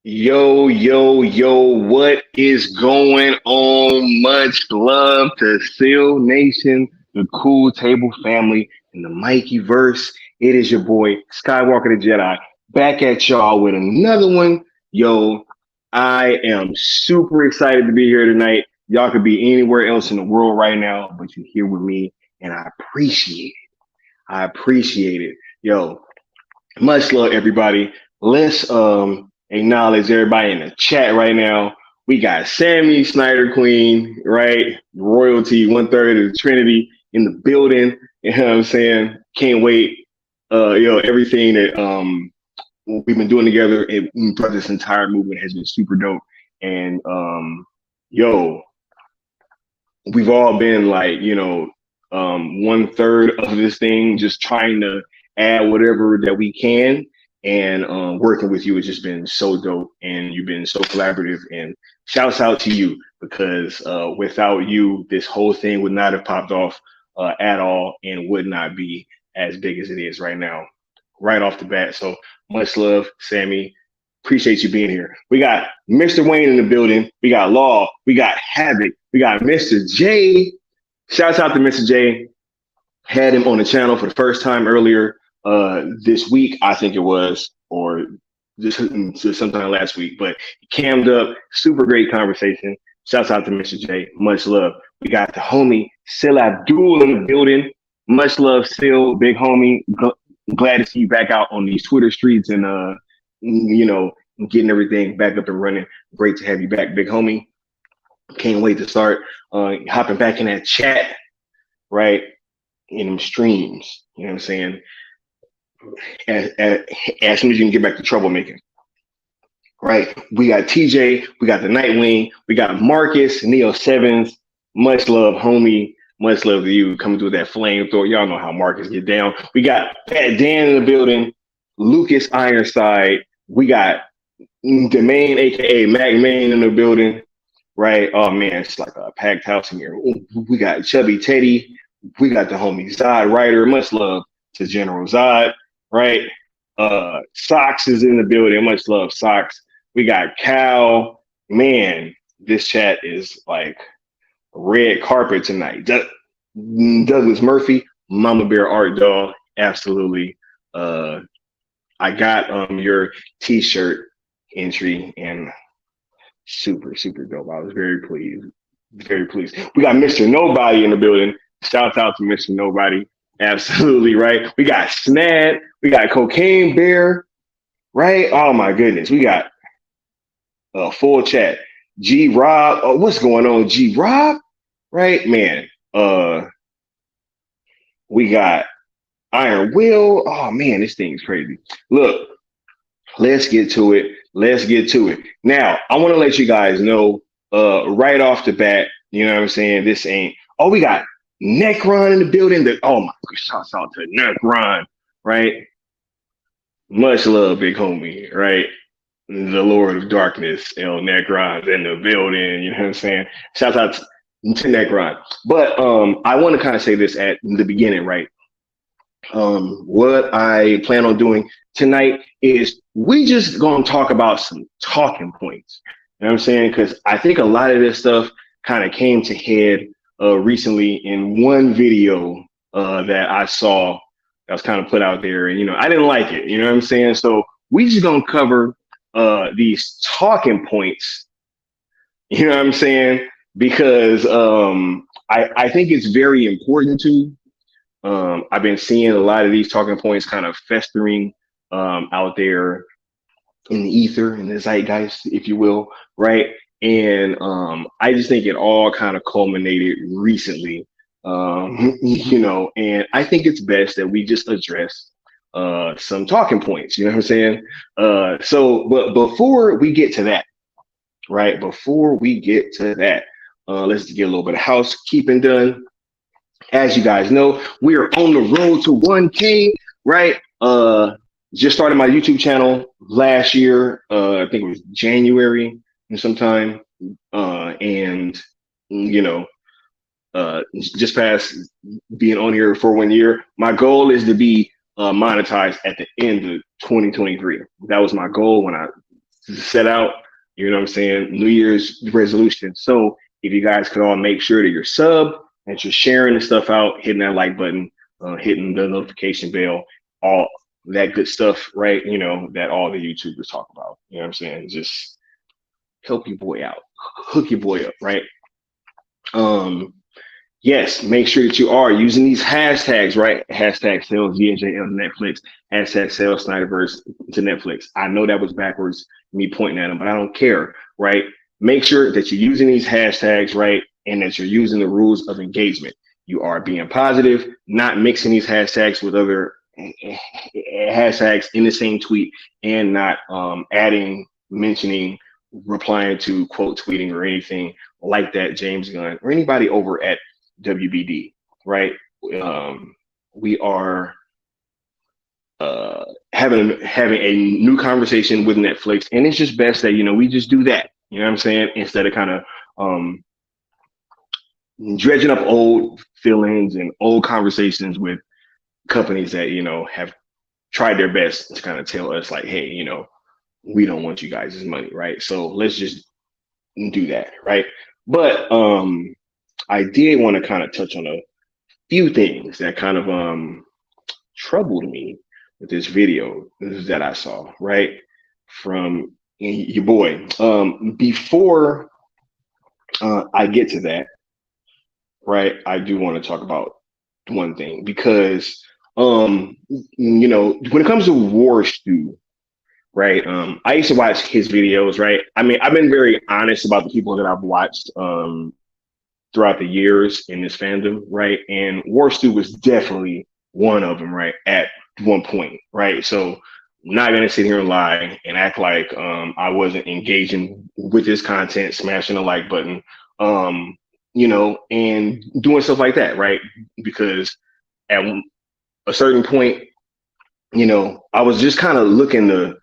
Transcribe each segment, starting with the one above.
Yo, what is going on? Much love to Seal Nation, the Cool Table family, and the Mikey verse. It is your boy, Skywalker the Jedi, back at y'all with another one. Yo, I am super excited to be here tonight. Y'all could be anywhere else in the world right now, but you're here with me, and I appreciate it. I appreciate it. Yo, much love, everybody. Let's acknowledge everybody in the chat right now. We got Sammy Snyder Queen, right? Royalty, one third of the Trinity in the building. You know what I'm saying? Can't wait. Everything that we've been doing together and for this entire movement has been super dope. And yo, we've all been like, one third of this thing, just trying to add whatever that we can. And working with you has just been so dope, and you've been so collaborative. And shouts out to you because without you, this whole thing would not have popped off at all, and would not be as big as it is right now, right off the bat. So much love, Sammy. Appreciate you being here. We got Mr. Wayne in the building. We got Law. We got Havoc. We got Mr. J. Shouts out to Mr. J. Had him on the channel for the first time earlier this week, I think it was, or just sometime last week. But he cammed up. Super great conversation. Shouts out to Mr. J. Much love. We got the homie Sil Abdul in the building. Much love, Sil, big homie. Glad to see you back out on these Twitter streets and getting everything back up and running. Great to have you back, big homie. Can't wait to start hopping back in that chat, right? In them streams, you know what I'm saying? As soon as you can get back to troublemaking, right? We got TJ, we got the Nightwing, we got Marcus, Neo Sevens. Much love, homie. Much love to you coming through that flamethrower. Y'all know how Marcus get down. We got Fat Dan in the building, Lucas Ironside. We got the main, aka Mac Main, in the building, right? Oh man, it's like a packed house in here. We got Chubby Teddy. We got the homie Zod Ryder. Much love to General Zod, right? Socks is in the building. Much love, Socks. We got Cal. Man, this chat is like red carpet tonight. Douglas Murphy, Mama Bear Art Doll. Absolutely. I got your t-shirt entry and super dope. I was very pleased. Very pleased. We got Mr. Nobody in the building. Shout out to Mr. Nobody. Absolutely, right? We got Snad. We got Cocaine Bear, right? Oh my goodness. We got full chat. G Rob. Oh, what's going on, G Rob? Right, man. We got Iron Will. Oh man, this thing's crazy. Look, let's get to it. Now, I want to let you guys know right off the bat, you know what I'm saying? This ain't. Oh, we got Necron in the building. Oh my, shouts out to Necron, right? Much love, big homie, right? The Lord of Darkness, Necron's in the building. You know what I'm saying? Shouts out to Necron. But I want to kind of say this at the beginning, right? What I plan on doing tonight is we just gonna talk about some talking points. You know what I'm saying? Because I think a lot of this stuff kind of came to head recently in one video that I saw that was kind of put out there, and I didn't like it. You know what I'm saying? So we just gonna cover these talking points. You know what I'm saying? Because I think it's very important to. I've been seeing a lot of these talking points kind of festering out there in the ether, in the zeitgeist, if you will, right? And I just think it all kind of culminated recently, and I think it's best that we just address some talking points, you know what I'm saying? But before we get to that, right? Let's get a little bit of housekeeping done. As you guys know, we are on the road to 1K, right? Just started my YouTube channel last year. I think it was January sometime. Just past being on here for 1 year. My goal is to be monetized at the end of 2023. That was my goal when I set out, you know what I'm saying, New Year's resolution. So if you guys could all make sure that you're sub, that you're sharing the stuff out, hitting that like button, hitting the notification bell, all that good stuff, right? You know, that all the YouTubers talk about. You know what I'm saying? Just help your boy out, hook your boy up, right? Um, Yes, make sure that you are using these hashtags, right? Hashtag sales VHL to Netflix, hashtag sales Snyderverse to Netflix. I know that was backwards, me pointing at them, but I don't care, right? Make sure that you're using these hashtags, right? And that you're using the rules of engagement. You are being positive, not mixing these hashtags with other hashtags in the same tweet, and not adding, mentioning, replying to quote tweeting or anything like that, James Gunn, or anybody over at WBD, right? We are having a new conversation with Netflix, and it's just best that we just do that. You know what I'm saying? Instead of kind of dredging up old feelings and old conversations with companies that have tried their best to kind of tell us like, hey, we don't want you guys' money, right? So let's just do that, right? But I did want to kind of touch on a few things that kind of troubled me with this video that I saw, right? From your boy. Before I get to that, right, I do want to talk about one thing because when it comes to War Stew, right? I used to watch his videos, right? I mean, I've been very honest about the people that I've watched throughout the years in this fandom, right? And War Stew was definitely one of them, right? At one point, right? So I'm not gonna sit here and lie and act like I wasn't engaging with this content, smashing the like button, and doing stuff like that, right? Because at a certain point, I was just kind of looking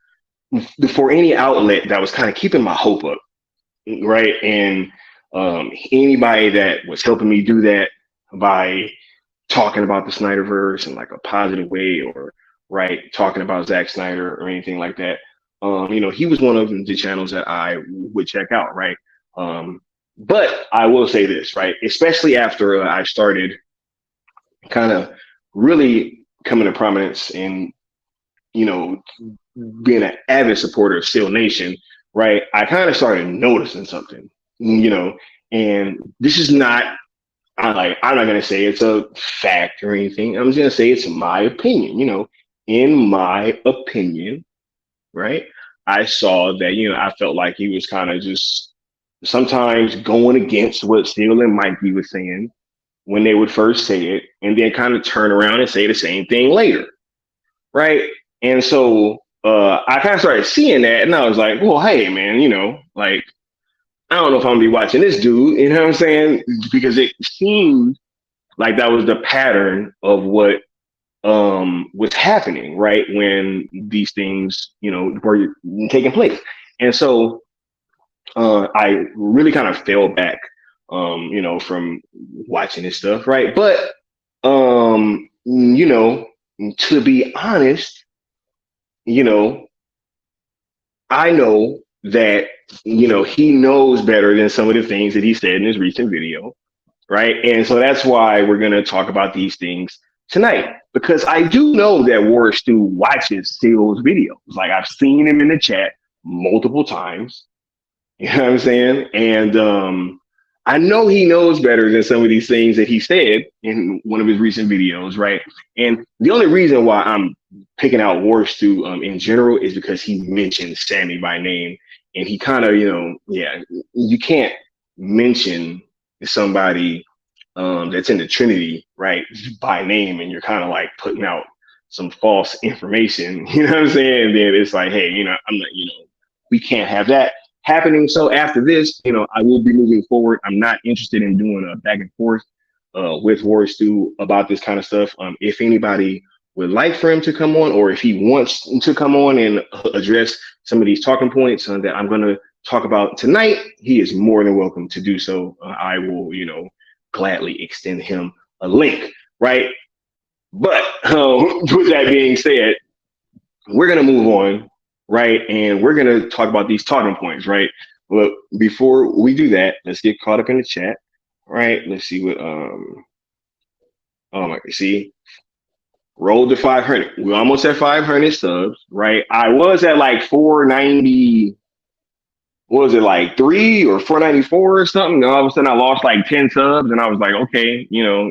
for any outlet that was kind of keeping my hope up, right? And anybody that was helping me do that by talking about the Snyderverse in like a positive way, or right, talking about Zack Snyder or anything like that, he was one of the channels that I would check out, right? But I will say this, right? Especially after I started kind of really coming to prominence and being an avid supporter of Steel Nation, right? I kind of started noticing something, and this is not, I'm not going to say it's a fact or anything. I'm just going to say it's my opinion, in my opinion, right? I saw that, I felt like he was kind of just sometimes going against what Steel and Mikey was saying when they would first say it, and then kind of turn around and say the same thing later, right? And so I kind of started seeing that, and I was like, well, hey, man, like, I don't know if I'm gonna be watching this dude, you know what I'm saying? Because it seemed like that was the pattern of what was happening, right? When these things, were taking place. And so I really kind of fell back, from watching this stuff, right? But, to be honest, I know that, he knows better than some of the things that he said in his recent video, right? And so that's why we're going to talk about these things tonight, because I do know that War Stew watches Steel's videos. Like, I've seen him in the chat multiple times, you know what I'm saying? And I know he knows better than some of these things that he said in one of his recent videos, right? And the only reason why I'm picking out War Stew in general is because he mentioned Sammy by name, and he kind of, you can't mention somebody that's in the Trinity, right, by name, and you're kind of like putting out some false information, you know what I'm saying? And then it's like, hey, I'm not, we can't have that happening. So after this, I will be moving forward. I'm not interested in doing a back and forth with War Stew about this kind of stuff. If anybody would like for him to come on, or if he wants to come on and address some of these talking points that I'm going to talk about tonight, he is more than welcome to do so. I will, gladly extend him a link, right? But with that being said, we're going to move on right? And we're gonna talk about these talking points, right? But before we do that, let's get caught up in the chat, right? Let's see what oh my, see, rolled to 500. We're almost at 500 subs, right? I was at like 490. What was it, like 3 or 494 or something? And all of a sudden I lost like 10 subs and I was like, okay, yeah,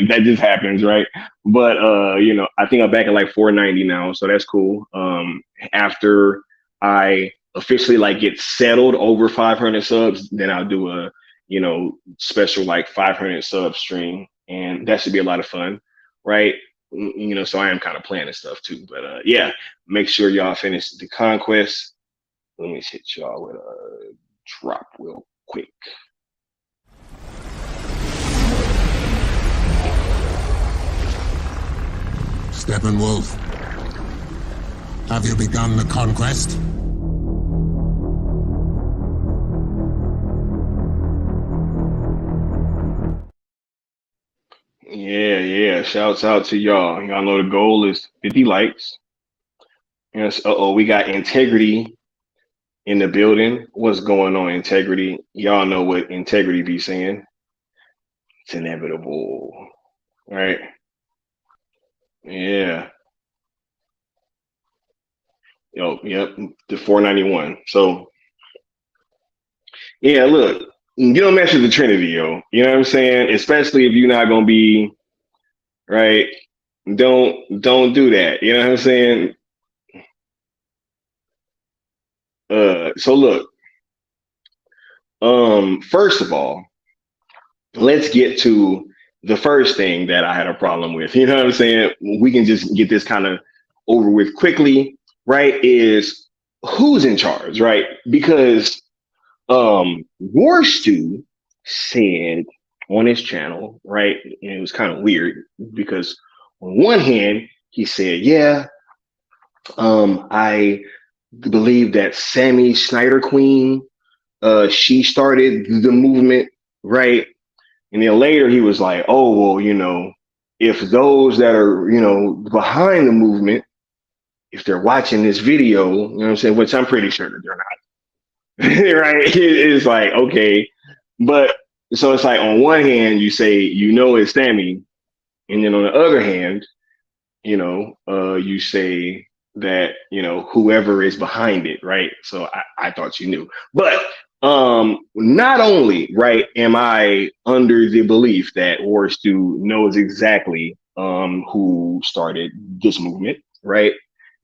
that just happens, right? But I think I'm back at like 490 now, so that's cool. After I officially like get settled over 500 subs, then I'll do a special like 500 sub stream, and that should be a lot of fun, right? So I am kind of planning stuff too, but yeah, make sure y'all finish the conquest. Let me hit y'all with a drop real quick. Steppenwolf, have you begun the conquest? Yeah. Shouts out to y'all. Y'all know the goal is 50 likes. Yes. We got Integrity in the building. What's going on, Integrity? Y'all know what Integrity be saying. It's inevitable, right? Yeah. Yep. The 491. So yeah, look, you don't mess with the Trinity, yo. You know what I'm saying? Especially if you're not gonna be right. Don't do that. You know what I'm saying? So look, first of all, let's get to the first thing that I had a problem with. You know what I'm saying? We can just get this kind of over with quickly, right? Is who's in charge, right? Because War Stew said on his channel, right? And it was kind of weird because on one hand, he said, yeah, I believe that Sammy Snyder Queen, she started the movement, right? And then later he was like, oh, well, if those that are, behind the movement, if they're watching this video, you know what I'm saying, which I'm pretty sure that they're not, right? It's like, okay. But so it's like on one hand, you say, it's Sammy. And then on the other hand, you say that, whoever is behind it, right? So I thought you knew. But not only, right, am I under the belief that War Stew knows exactly who started this movement, right?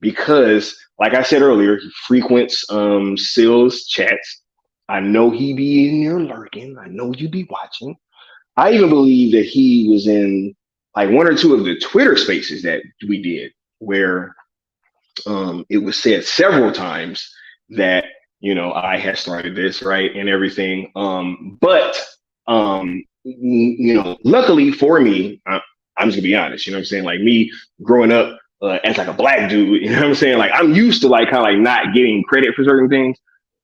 Because, like I said earlier, he frequents Sill's chats. I know he be in there lurking. I know you be watching. I even believe that he was in like one or two of the Twitter spaces that we did, where it was said several times that I had started this, right, and everything. But luckily for me, I'm just gonna be honest. You know what I'm saying? Like me growing up as like a black dude, you know what I'm saying? Like I'm used to like kind of like not getting credit for certain things.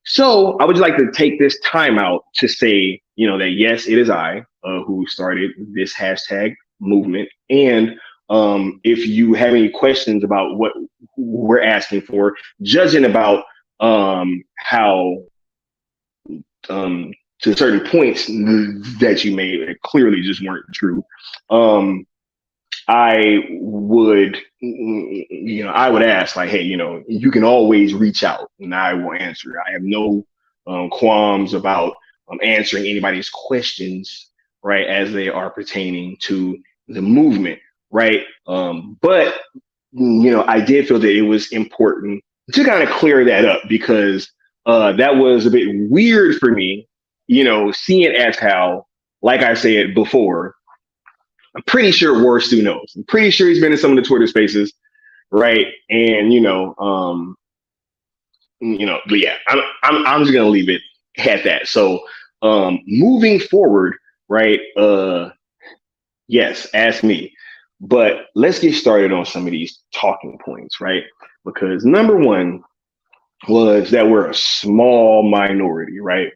So I would just like to take this time out to say, that yes, it is I who started this hashtag movement. And if you have any questions about what we're asking for, judging about how to certain points that you made that clearly just weren't true, I would, I would ask like, hey, you can always reach out and I will answer. I have no qualms about answering anybody's questions, right, as they are pertaining to the movement, right? But I did feel that it was important to kind of clear that up because that was a bit weird for me, seeing it as how, like I said before, I'm pretty sure War Stew knows. I'm pretty sure he's been in some of the Twitter spaces, right? And but yeah, I'm just gonna leave it at that. So moving forward, right? Yes, ask me. But let's get started on some of these talking points, right? Because number one was that we're a small minority, right?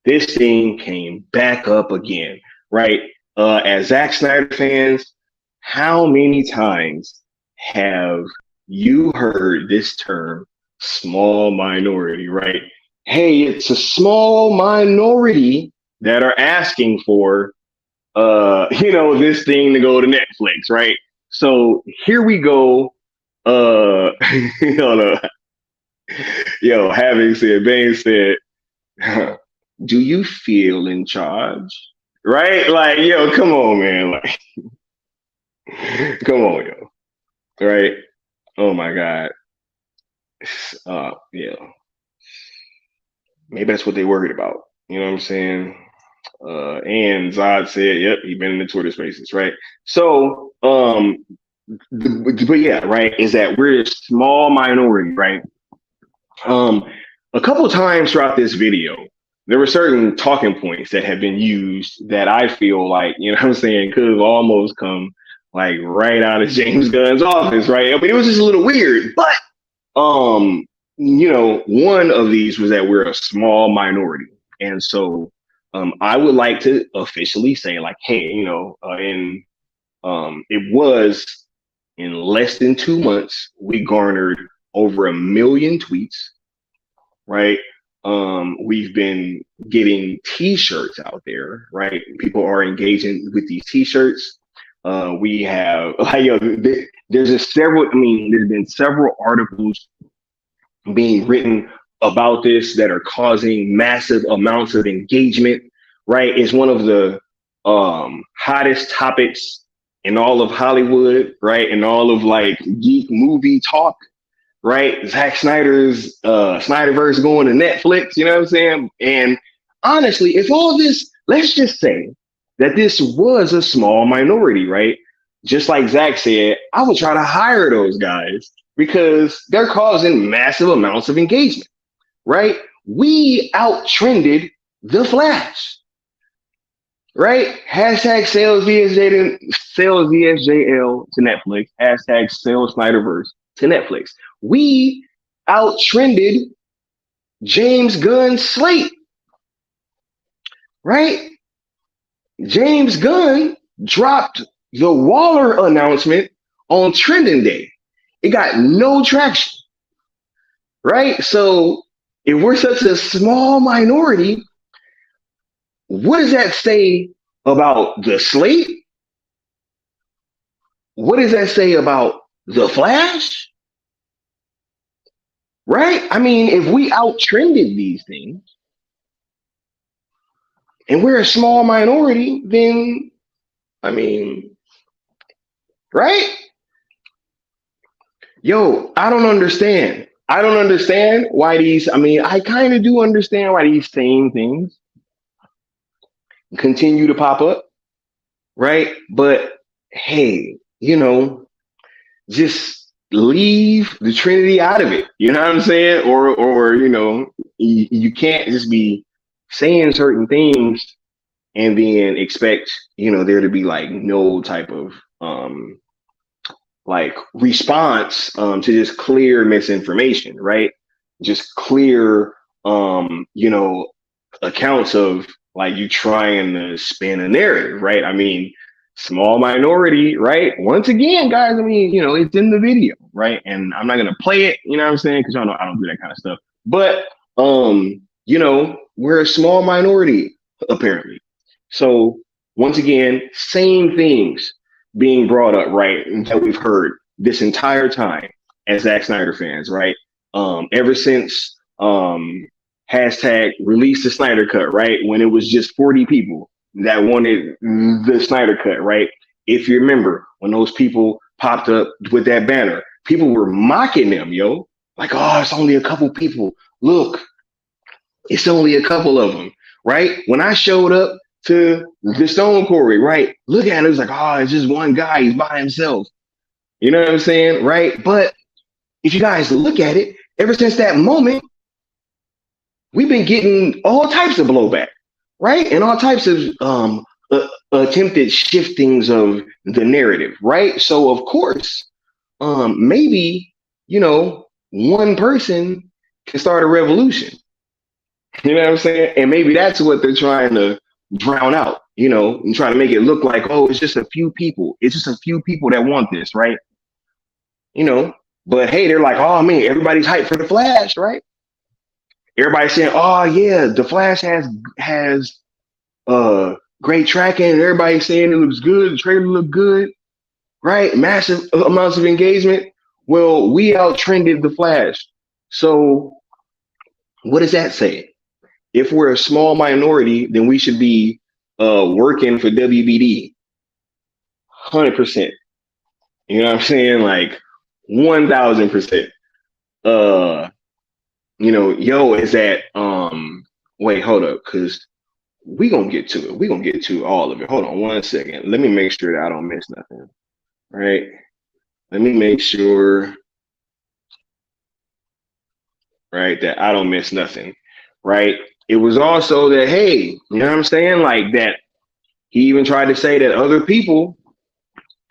This thing came back up again, right? As Zack Snyder fans, how many times have you heard this term small minority, right? Hey, it's a small minority that are asking for this thing to go to Netflix, right? So here we go. Hold on. Yo, having said, being said, do you feel in charge? Right? Like, yo, come on, man. Like, come on, yo. Right? Oh my God. Yeah. Maybe that's what they worried about. You know what I'm saying? And Zod said, yep, he been in the Twitter spaces, right? So, but yeah, right, is that we're a small minority, right? Um, a couple of times throughout this video, there were certain talking points that have been used that I feel like, you know what I'm saying, could have almost come like right out of James Gunn's office, right? I mean, it was just a little weird, but one of these was that we're a small minority. And so I would like to officially say, like, hey, it was in less than 2 months, we garnered over 1 million tweets, right? We've been getting t-shirts out there, right? People are engaging with these t-shirts. We have, there's been several articles being written about this that are causing massive amounts of engagement, right? It's one of the hottest topics in all of Hollywood, right? And all of like geek movie talk, right? Zack Snyder's Snyderverse going to Netflix, you know what I'm saying? And honestly, if all this, let's just say that this was a small minority, right? Just like Zach said, I would try to hire those guys because they're causing massive amounts of engagement, right? We out-trended The Flash, right? Hashtag sales VSJL to Netflix. Hashtag sales Snyderverse to Netflix. We out-trended James Gunn's slate, right? James Gunn dropped the Waller announcement on trending day. It got no traction, right? So if we're such a small minority, what does that say about the slate? What does that say about The Flash? Right? I mean, if we out-trended these things and we're a small minority, then, I mean, right? Yo, I don't understand. I don't understand why I kind of do understand why these same things continue to pop up, right? But hey, just leave the Trinity out of it. You know what I'm saying? Or you can't just be saying certain things and then expect, there to be like no type of like response to just clear misinformation, right? Just clear accounts of like you trying to spin a narrative, right? I mean, small minority, right? Once again, guys, I mean, it's in the video, right? And I'm not gonna play it, you know what I'm saying? Because y'all know I don't do that kind of stuff. But we're a small minority, apparently. So once again, same things being brought up, right? That we've heard this entire time as Zack Snyder fans, right? Ever since hashtag release the Snyder cut, right? When it was just 40 people that wanted the Snyder cut, right? If you remember when those people popped up with that banner, people were mocking them, yo. Like, oh, it's only a couple people. Look, it's only a couple of them, right? When I showed up to the Stone Quarry, right? Look at it, it was like, oh, it's just one guy, he's by himself. You know what I'm saying, right? But if you guys look at it, ever since that moment, we've been getting all types of blowback, right? And all types of attempted shiftings of the narrative, right? So of course, maybe, one person can start a revolution. You know what I'm saying? And maybe that's what they're trying to drown out, and trying to make it look like, oh, it's just a few people. It's just a few people that want this, right? But hey, they're like, oh man, everybody's hyped for the Flash, right? Everybody's saying, oh yeah, the Flash has great tracking, and everybody's saying it looks good, the trailer looked good, right? Massive amounts of engagement. Well, we out trended the Flash. So what does that say? If we're a small minority, then we should be working for WBD. 100%. You know what I'm saying? Like 1000%. Uh, yo, is that wait, hold up, because we gonna get to it. We gonna get to all of it. Hold on 1 second. Let me make sure that I don't miss nothing. Right? Let me make sure, right, that I don't miss nothing. Right? It was also that, hey, you know what I'm saying? Like that he even tried to say that other people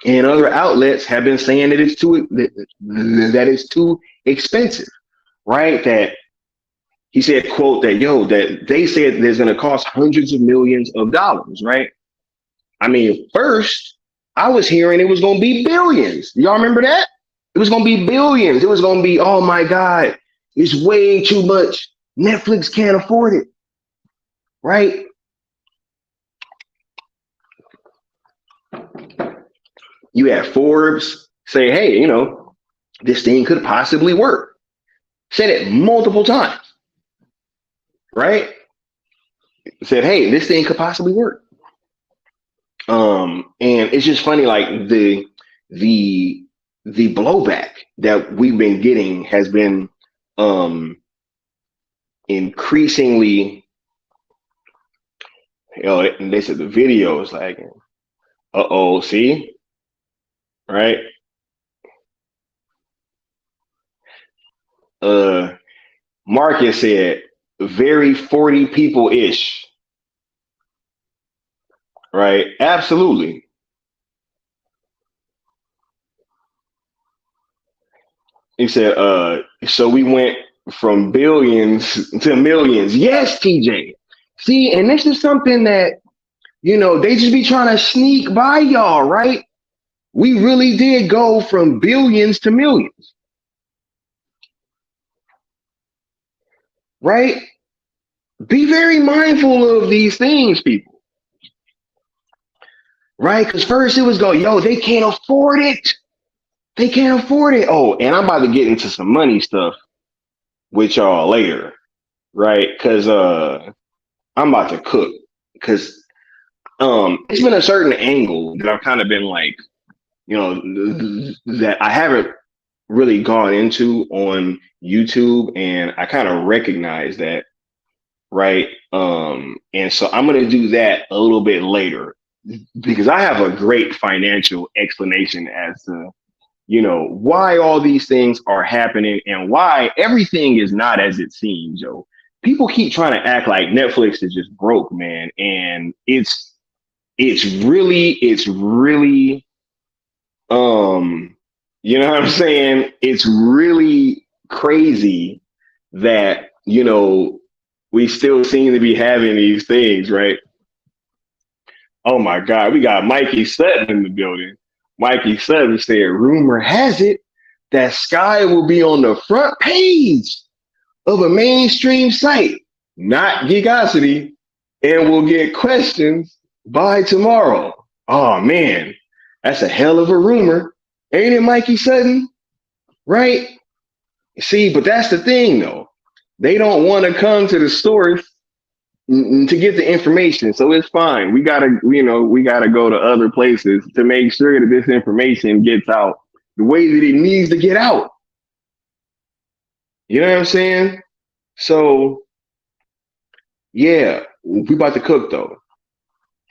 and other outlets have been saying that that it's too expensive, right? That he said, quote, that yo, that they said there's gonna cost hundreds of millions of dollars, right? I mean, first I was hearing it was gonna be billions. Y'all remember that? It was gonna be billions. It was gonna be, oh my God, it's way too much. Netflix can't afford it, right? You had Forbes say, hey, this thing could possibly work. Said it multiple times, right? Said, hey, this thing could possibly work. And it's just funny, like the blowback that we've been getting has been increasingly, and they said the video is like, uh-oh, see, right? Marcus said very 40 people ish, right? Absolutely. He said, so we went from billions to millions. Yes, TJ. See, and this is something that, they just be trying to sneak by y'all, right? We really did go from billions to millions, right? Be very mindful of these things, people, right? Because first it was yo, they can't afford it. They can't afford it. Oh, and I'm about to get into some money stuff with y'all later, right? Because I'm about to cook. Because it's been a certain angle that I've kind of been like, that I haven't really gone into on YouTube, and I kind of recognize that, right? And so I'm gonna do that a little bit later because I have a great financial explanation as to why all these things are happening and why everything is not as it seems, yo. People keep trying to act like Netflix is just broke, man, and it's really you know what I'm saying? It's really crazy that, we still seem to be having these things, right? Oh my God, we got Mikey Sutton in the building. Mikey Sutton said, rumor has it that Sky will be on the front page of a mainstream site, not Geekosity, and will get questions by tomorrow. Oh man, that's a hell of a rumor. Ain't it, Mikey Sutton? Right? See, but that's the thing though. They don't want to come to the source to get the information. So it's fine. We gotta go to other places to make sure that this information gets out the way that it needs to get out. You know what I'm saying? So yeah, we about to cook though.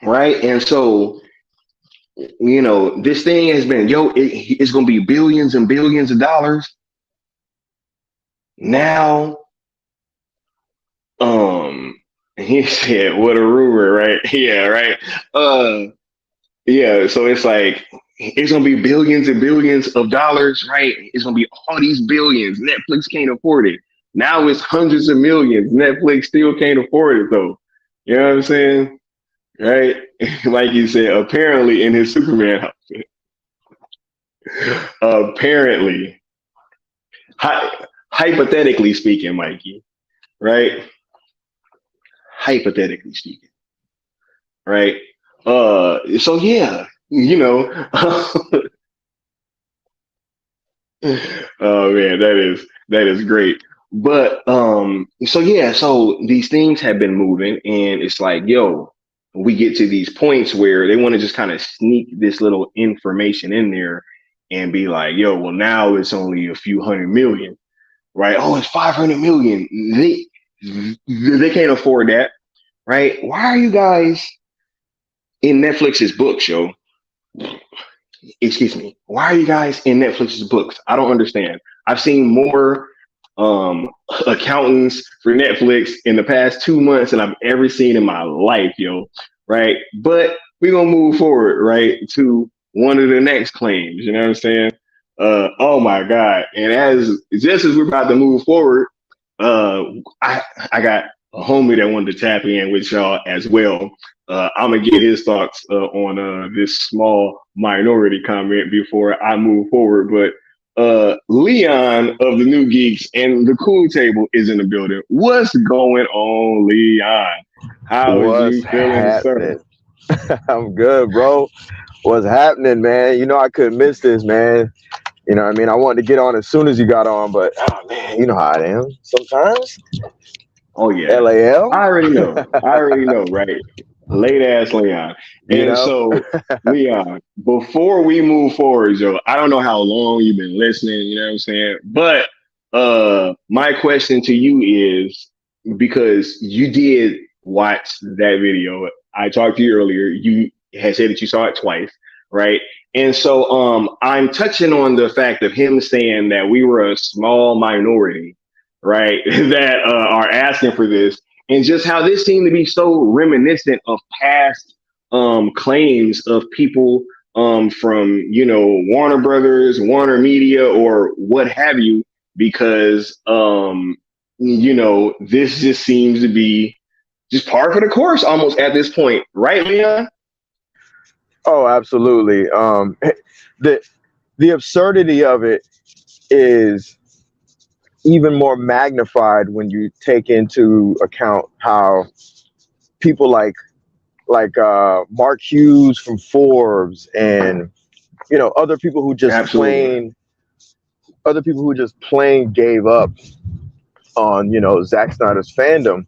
Right? And so, this thing has been, it's gonna be billions and billions of dollars. Now, he said, what a rumor, right? Yeah, right. Yeah, so it's like it's gonna be billions and billions of dollars, right? It's gonna be all these billions. Netflix can't afford it. Now it's hundreds of millions. Netflix still can't afford it though. You know what I'm saying? Right? Like you said, apparently in his Superman outfit. Apparently. hypothetically speaking, Mikey, right? Hypothetically speaking, right? So yeah, you know, oh man, that is great. But so yeah, so these things have been moving, and it's like, yo, we get to these points where they want to just kind of sneak this little information in there and be like, yo, well now it's only a few hundred million, right? Oh, it's 500 million. They can't afford that, right? Why are you guys in Netflix's book show? Excuse me, why are you guys in Netflix's books? I don't understand. I've seen more um accountants for Netflix in the past 2 months than I've ever seen in my life, yo. Right. But we're gonna move forward, right, to one of the next claims. You know what I'm saying? Oh my God. And as just as we're about to move forward, uh I got a homie that wanted to tap in with y'all as well. I'm gonna get his thoughts on this small minority comment before I move forward. But Leon of the New Geeks and the Cool Table is in the building. What's going on, Leon? How are What's you feeling, sir? happening? I'm good, bro. What's happening, man? You know I couldn't miss this, man. You know what I mean? I wanted to get on as soon as you got on, but oh man, you know how I am sometimes. Oh yeah, LAL, I already know, right? Late ass Leon. you And know? so, Leon, before we move forward, Joe, I don't know how long you've been listening, you know what I'm saying? But my question to you is, because you did watch that video. I talked to you earlier. You had said that you saw it twice, right? And so I'm touching on the fact of him saying that we were a small minority, right, that are asking for this, and just how this seemed to be so reminiscent of past claims of people from, you know, Warner Brothers, Warner Media, or what have you, because you know, this just seems to be just par for the course almost at this point, right, Leon? Oh, absolutely. The the absurdity of it is even more magnified when you take into account how people like Mark Hughes from Forbes and you know Absolutely. other people who just plain gave up on you know Zack Snyder's fandom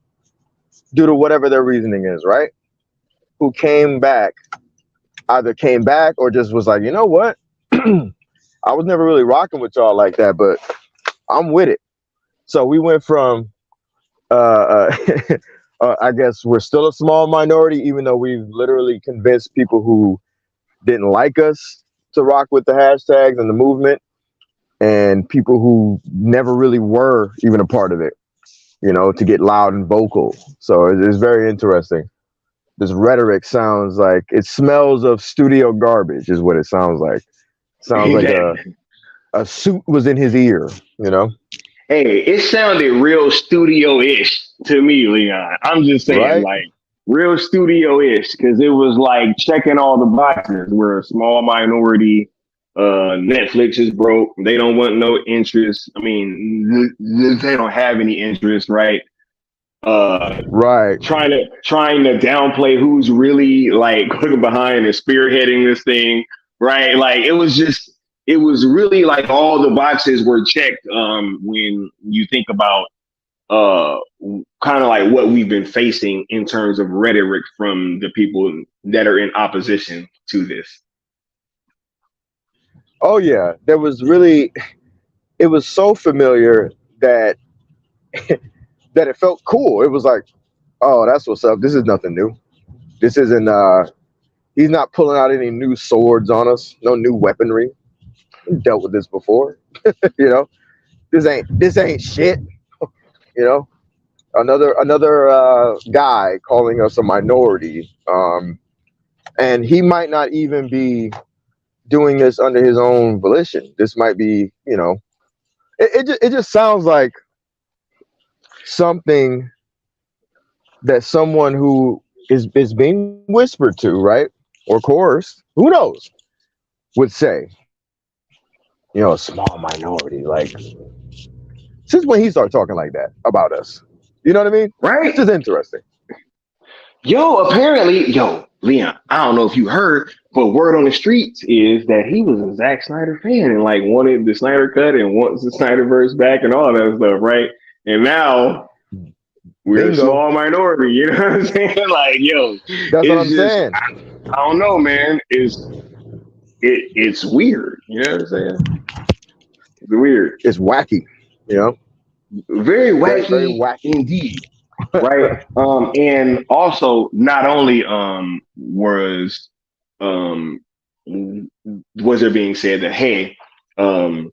due to whatever their reasoning is, right? Who came back, either came back or just was like, you know what, I was never really rocking with y'all like that, but I'm with it. So we went from I guess we're still a small minority, even though we've literally convinced people who didn't like us to rock with the hashtags and the movement, and people who never really were even a part of it, you know, to get loud and vocal. So it's very interesting. This rhetoric sounds like it smells of studio garbage, is what it sounds like. Sounds like a suit was in his ear, you know? Hey, it sounded real studio-ish to me, Leon. I'm just saying, Right? like, real studio-ish, because it was like checking all the boxes. We're a small minority. Netflix is broke. They don't want no interest. I mean, they don't have any interest, right? Uh, Right. trying to downplay who's really like looking behind and spearheading this thing, right? Like it was really like all the boxes were checked when you think about uh kind of like what we've been facing in terms of rhetoric from the people that are in opposition to this. Oh yeah. It was so familiar that that it felt cool. It was like, oh, that's what's up. This is nothing new. This isn't he's not pulling out any new swords on us, no new weaponry. We've dealt with this before. You know, this ain't shit. You know, another guy calling us a minority, and he might not even be doing this under his own volition. This might be, you know, it just sounds like something that someone who is being whispered to, right, or coerced, who knows, would say. You know, a small minority, like Since when he started talking like that about us? You know what I mean? right? It's just interesting. Yo, apparently, yo, Leon, I don't know if you heard, but word on the streets is that he was a Zack Snyder fan and like wanted the Snyder cut and wants the Snyderverse back and all that stuff, right? And now we're a Bingo. small minority, you know what I'm saying? Like, yo, That's what it's I'm just saying. I don't know, man. It's weird, you know what I'm saying? It's weird. It's wacky. You know, Very very, very wacky wacky. indeed. Right. And also not only um was there being said that hey, um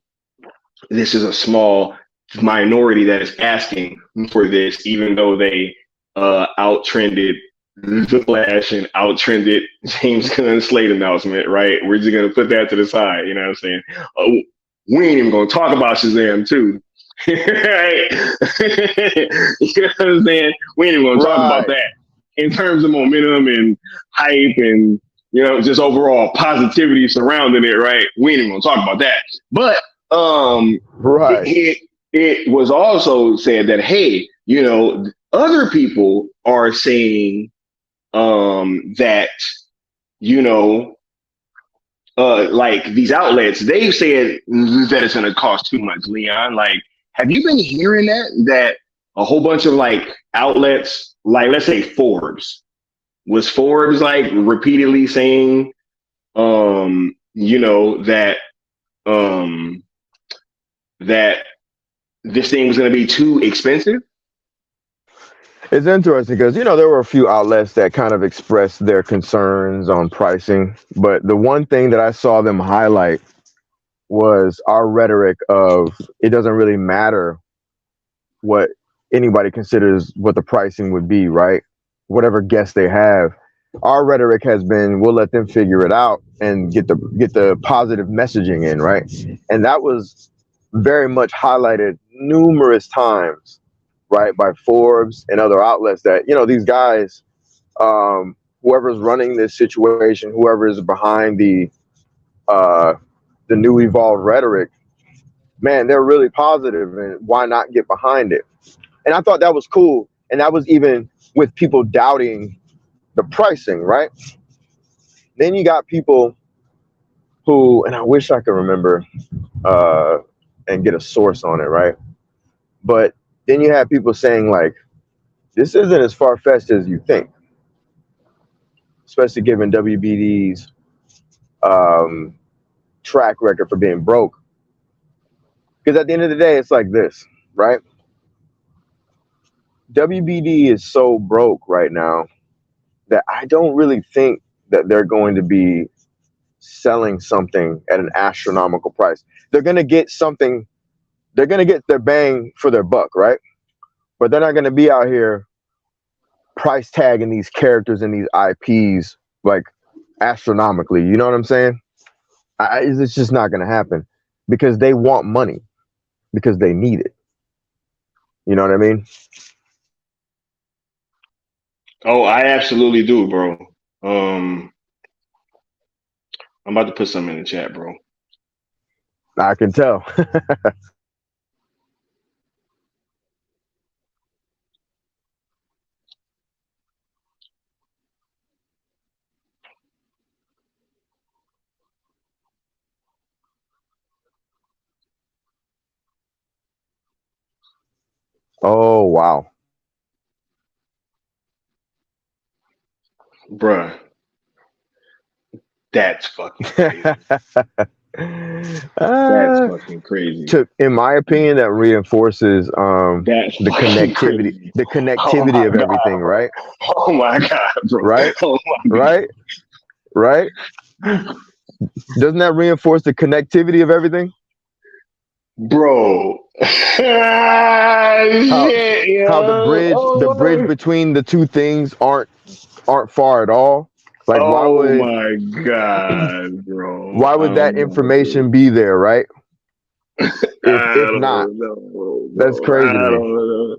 this is a small minority that is asking for this, even though they out trended the Flash and out trended James Gunn's Slate announcement, right? We're just gonna put that to the side, you know what I'm saying? Oh, we ain't even gonna talk about Shazam too. Right? You know what I'm saying? We ain't even gonna talk about Right. that. In terms of momentum and hype and just overall positivity surrounding it, right? We ain't even gonna talk about that. But Right. it was also said that hey, other people are saying that you know like these outlets, they've said that it's going to cost too much. Leon, like, have you been hearing that a whole bunch of like outlets, like let's say Forbes like repeatedly saying that um that this thing was going to be too expensive? It's interesting because there were a few outlets that kind of expressed their concerns on pricing, but the one thing that I saw them highlight was our rhetoric of it doesn't really matter what anybody considers what the pricing would be, right? Whatever guess they have. Our rhetoric has been we'll let them figure it out and get the positive messaging in, right? And that was very much highlighted numerous times, right, by Forbes and other outlets that, these guys, whoever's running this situation, whoever is behind the new evolved rhetoric, man, they're really positive, and why not get behind it? And I thought that was cool. And that was even with people doubting the pricing, right? Then you got people who, and I wish I could remember and get a source on it, right? But then you have people saying like, this isn't as far-fetched as you think, especially given WBD's track record for being broke. Because at the end of the day, it's like this, right? WBD is so broke right now that I don't really think that they're going to be selling something at an astronomical price. They're going to get something, they're going to get their bang for their buck, right? But they're not going to be out here price tagging these characters and these IPs like astronomically. You know what I'm saying? It's just not going to happen because they want money, because they need it. You know what I mean? Oh, I absolutely do, bro. um I'm about to put something in the chat, bro. I can tell. Oh, wow. Bruh, that's fucking crazy. That's uh, fucking crazy. in my opinion, that reinforces That's the fucking connectivity, crazy. the Oh connectivity my of everything, god, bro. right? Oh my god, bro. Right? Oh my Right? Right? god. Doesn't that reinforce the connectivity of everything? Bro. How Shit, how yo. the bridge between the two things aren't far at all. Like Oh my god, bro. why I would that don't know. information be there, right? If I not, don't know, that's bro. crazy to I me. don't know.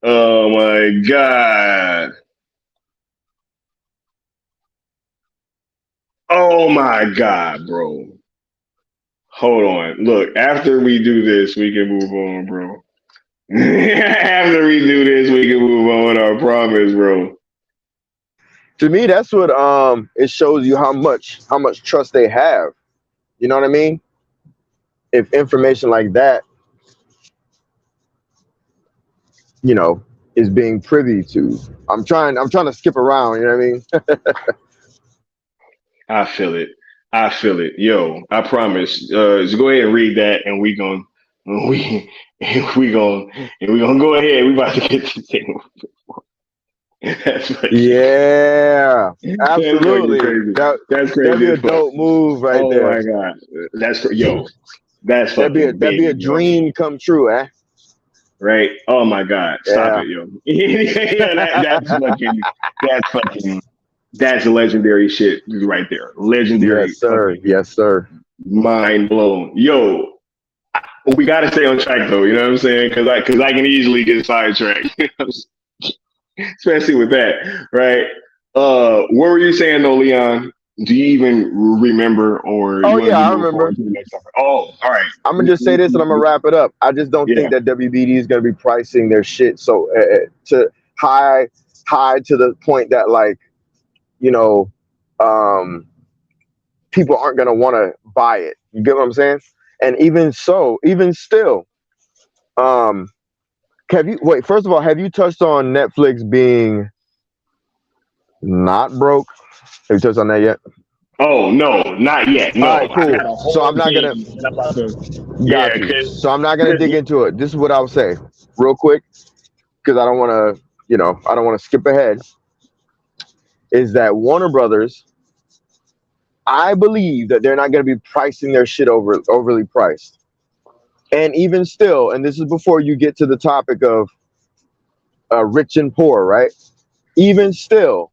Oh my god. Oh my god, bro. hold on. Look, after we do this, we can move on, bro. After we do this, we can move on. I promise, bro. To me, that's what it shows you how much trust they have. You know what I mean? If information like that, you know, is being privy to. I'm trying to skip around, you know what I mean? I feel it. I feel it. Yo, I promise. Just go ahead and read that, and we we going and we gonna go ahead. We about to get this thing. That's fucking, Yeah, absolutely. crazy. That's That'd be crazy a as fuck. dope move right Oh there. my god, yo, that's That'd fucking be a big, dream come true, eh? right? Oh my god, stop Yeah. it, yo. Yeah, that's legendary shit right there. Legendary, Yes, sir. fucking Yes, sir. mind blown. Yo, we got to stay on track though. You know what I'm saying? Because I can easily get sidetracked, especially with that, right? What were you saying though, Leon? Do you even remember, or Oh you want yeah, to I move remember. forward to the next topic? Oh, all right. I'm gonna just say this and I'm gonna wrap it up. I just don't Yeah. think that WBD is gonna be pricing their shit so to high to the point that, like, you know, people aren't gonna want to buy it. You get what I'm saying? And even still, first of all, have you touched on Netflix being not broke? Have you touched on that yet? Oh no, not yet. No. All right, cool. So I'm not gonna. Yeah, Got you. So I'm not gonna dig into it. This is what I'll say, real quick, because I don't want to, I don't want to skip ahead. Is that Warner Brothers? I believe that they're not going to be pricing their shit overly priced. And even still, and this is before you get to the topic of rich and poor, right? Even still,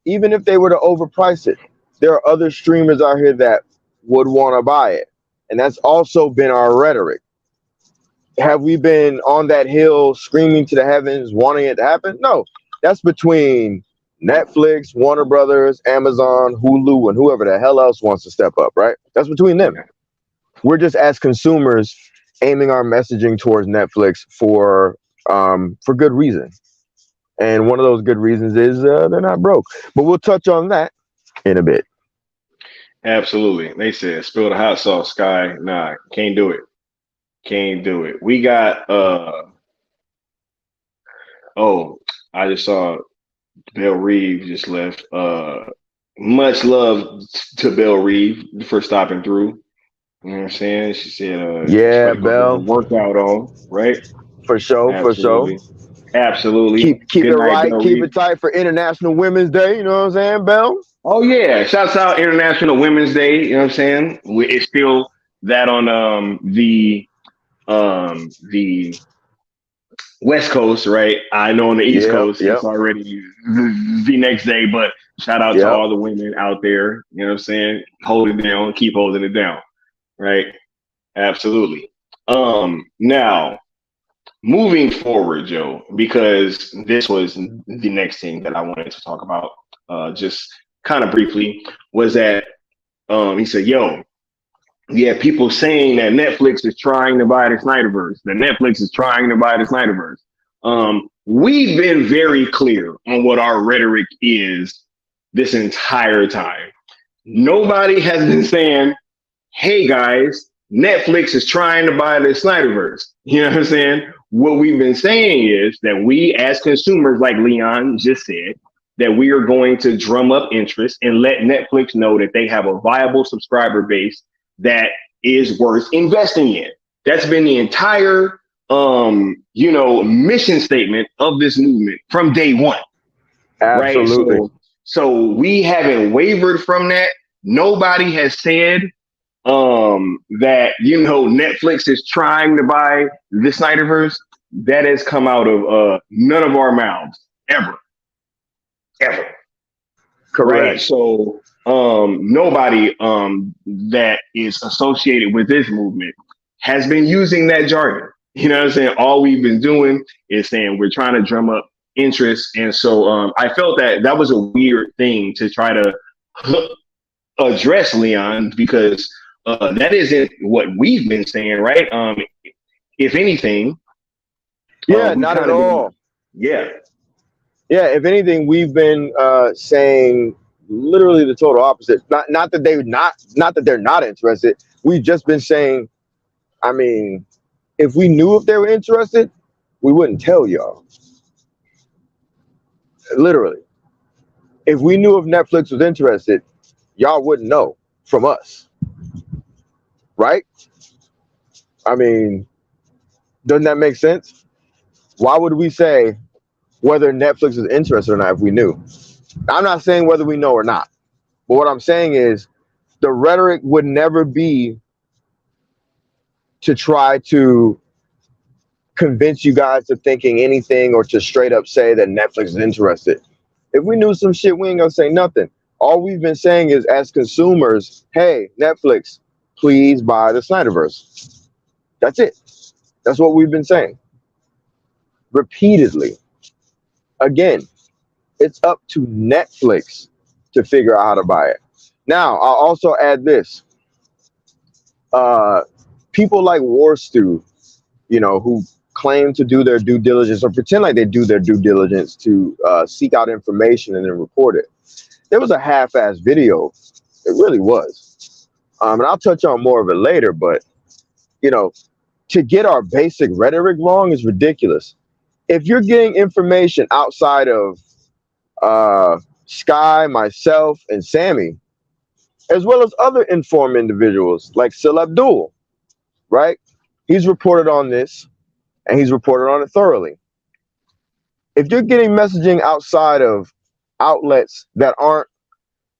even if they were to overprice it, there are other streamers out here that would want to buy it. And that's also been our rhetoric. Have we been on that hill screaming to the heavens, wanting it to happen? No, that's between Netflix, Warner Brothers, Amazon, Hulu, and whoever the hell else wants to step up, right? That's between them. We're just, as consumers, aiming our messaging towards Netflix for good reason. And one of those good reasons is they're not broke. But we'll touch on that in a bit. Absolutely. They said, spill the hot sauce, Sky. Nah, can't do it. Can't do it. We got, I just saw Belle Reeve just left. Much love to Belle Reeve for stopping through. You know what I'm saying? She said, yeah, Belle. Workout on, right? For sure, Absolutely. for sure. Absolutely. Keep Good it night, right, Belle keep Reeve. it tight for International Women's Day, you know what I'm saying, Belle? Oh yeah. Shouts out International Women's Day, you know what I'm saying? It's still that on the West Coast, right? I know on the East Coast, it's already the next day, but shout out to all the women out there, you know what I'm saying? Hold it down, keep holding it down, right? Absolutely. Now, moving forward, Joe, because this was the next thing that I wanted to talk about, just kind of briefly, was that he said, yo, yeah, people saying that Netflix is trying to buy the Snyderverse. That Netflix is trying to buy the Snyderverse. We've been very clear on what our rhetoric is this entire time. Nobody has been saying, hey guys, Netflix is trying to buy the Snyderverse. You know what I'm saying? What we've been saying is that we, as consumers, like Leon just said, that we are going to drum up interest and let Netflix know that they have a viable subscriber base that is worth investing in. That's been the entire, mission statement of this movement from day one. Absolutely. Right? So we haven't wavered from that. Nobody has said that, Netflix is trying to buy the Snyderverse. That has come out of none of our mouths ever. Correct. Right? So nobody that is associated with this movement has been using that jargon. You know what I'm saying? All we've been doing is saying we're trying to drum up interest. And so I felt that was a weird thing to try to address, Leon, because That isn't what we've been saying, right? If anything, Yeah, not at all. Yeah. Yeah, if anything, we've been saying literally the total opposite. Not that they're not interested. We've just been saying, I mean, if we knew if they were interested, we wouldn't tell y'all. Literally. If we knew if Netflix was interested, y'all wouldn't know from us. Right? I mean, doesn't that make sense? Why would we say whether Netflix is interested or not if we knew? I'm not saying whether we know or not. But what I'm saying is the rhetoric would never be to try to convince you guys to thinking anything or to straight up say that Netflix is interested. If we knew some shit, we ain't gonna say nothing. All we've been saying is, as consumers, hey, Netflix, please buy the Snyderverse. That's it. That's what we've been saying. Repeatedly. Again, it's up to Netflix to figure out how to buy it. Now, I'll also add this. People like War Stew, who claim to do their due diligence or pretend like they do their due diligence to seek out information and then report it. There was a half-assed video. It really was. And I'll touch on more of it later, but, to get our basic rhetoric wrong is ridiculous. If you're getting information outside of Sky, myself, and Sammy, as well as other informed individuals like Sil Abdul, right? He's reported on this, and he's reported on it thoroughly. If you're getting messaging outside of outlets that aren't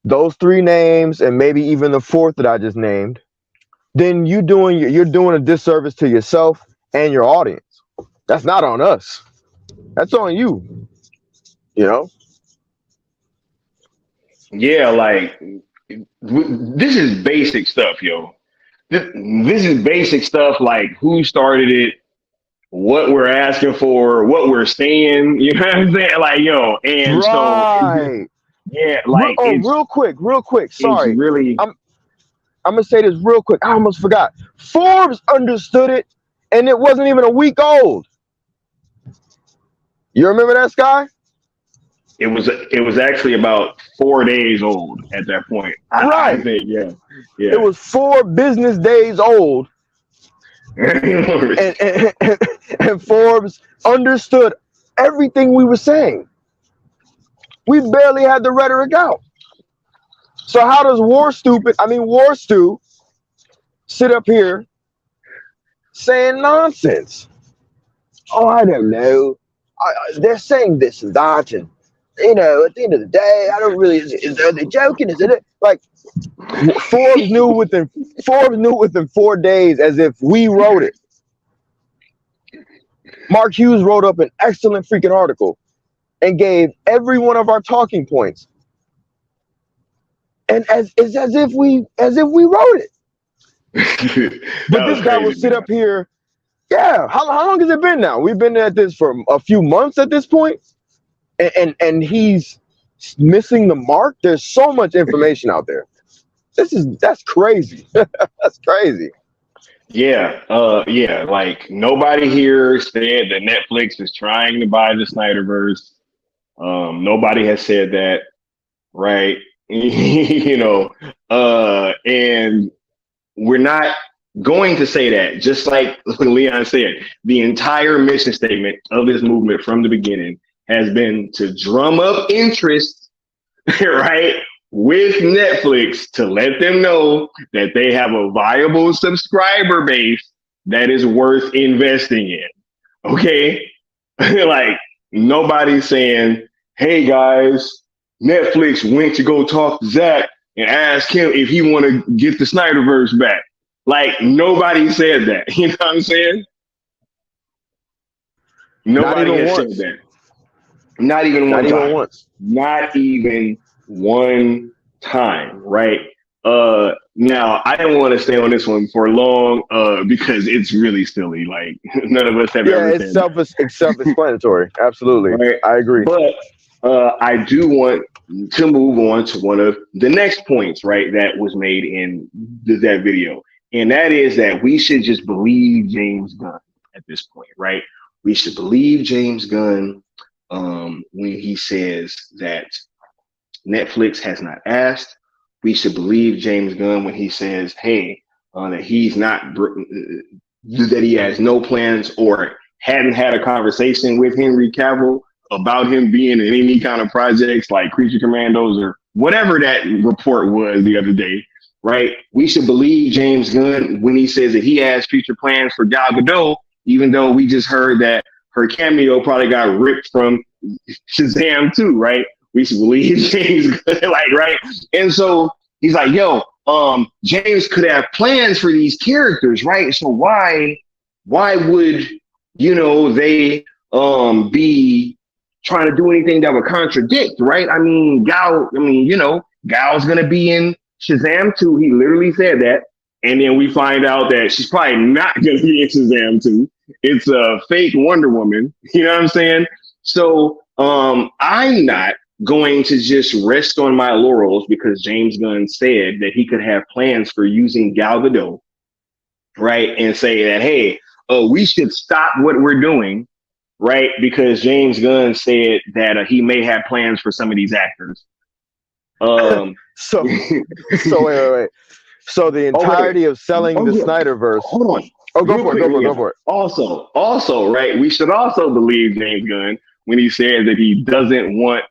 those three names and maybe even the fourth that I just named, then you're doing a disservice to yourself and your audience. That's not on us. That's on you. Yeah, like this is basic stuff, yo. This is basic stuff like who started it, what we're asking for, what we're saying, you know what I'm saying? Like, yo, and right. So yeah, like real quick. Sorry. Really, I'm gonna say this real quick. I almost forgot. Forbes understood it, and it wasn't even a week old. You remember that, Sky? It was actually about 4 days old at that point. Right. I think, yeah. It was 4 business days old. and Forbes understood everything we were saying. We barely had the rhetoric out. So how does War Stew sit up here saying nonsense? Oh, I don't know. They're saying this and that, and at the end of the day, I don't really. Are they joking? Is it like Forbes knew within 4 days, as if we wrote it. Mark Hughes wrote up an excellent freaking article and gave every one of our talking points, and it's as if we wrote it. But this guy will sit up here. Yeah, how long has it been now? We've been at this for a few months at this point, and he's missing the mark. There's so much information out there. That's crazy. That's crazy. Yeah, like nobody here said that Netflix is trying to buy the Snyderverse. Nobody has said that, right? And we're not going to say that. Just like Leon said, the entire mission statement of this movement from the beginning has been to drum up interest, right, with Netflix to let them know that they have a viable subscriber base that is worth investing in. Okay? Like nobody's saying, hey guys, Netflix went to go talk to Zach and ask him if he want to get the Snyderverse back. Like nobody said that. You know what I'm saying? Nobody has said that. Not even one time. Not even one time, right? Now I didn't want to stay on this one for long because it's really silly. Like none of us have ever said it's self-explanatory. Absolutely. Right? I agree. But I do want to move on to one of the next points, right, that was made in that video. And that is that we should just believe James Gunn at this point, right? We should believe James Gunn when he says that Netflix has not asked. We should believe James Gunn when he says, hey, that he's not, that he has no plans or hadn't had a conversation with Henry Cavill about him being in any kind of projects like Creature Commandos or whatever that report was the other day, right? We should believe James Gunn when he says that he has future plans for Gal Gadot, even though we just heard that her cameo probably got ripped from Shazam 2, right? We should believe James Gunn, like, right? And so he's like, yo, James could have plans for these characters, right? So why would, they be trying to do anything that would contradict, right? I mean, Gal's gonna be in Shazam 2. He literally said that. And then we find out that she's probably not gonna be in Shazam 2. It's a fake Wonder Woman. You know what I'm saying? So I'm not going to just rest on my laurels because James Gunn said that he could have plans for using Gal Gadot, right? And say that, hey, we should stop what we're doing, right? Because James Gunn said that he may have plans for some of these actors. So wait. So the entirety of selling the Snyderverse. Hold on. Oh, go for it. Also, right? We should also believe James Gunn when he said that he doesn't want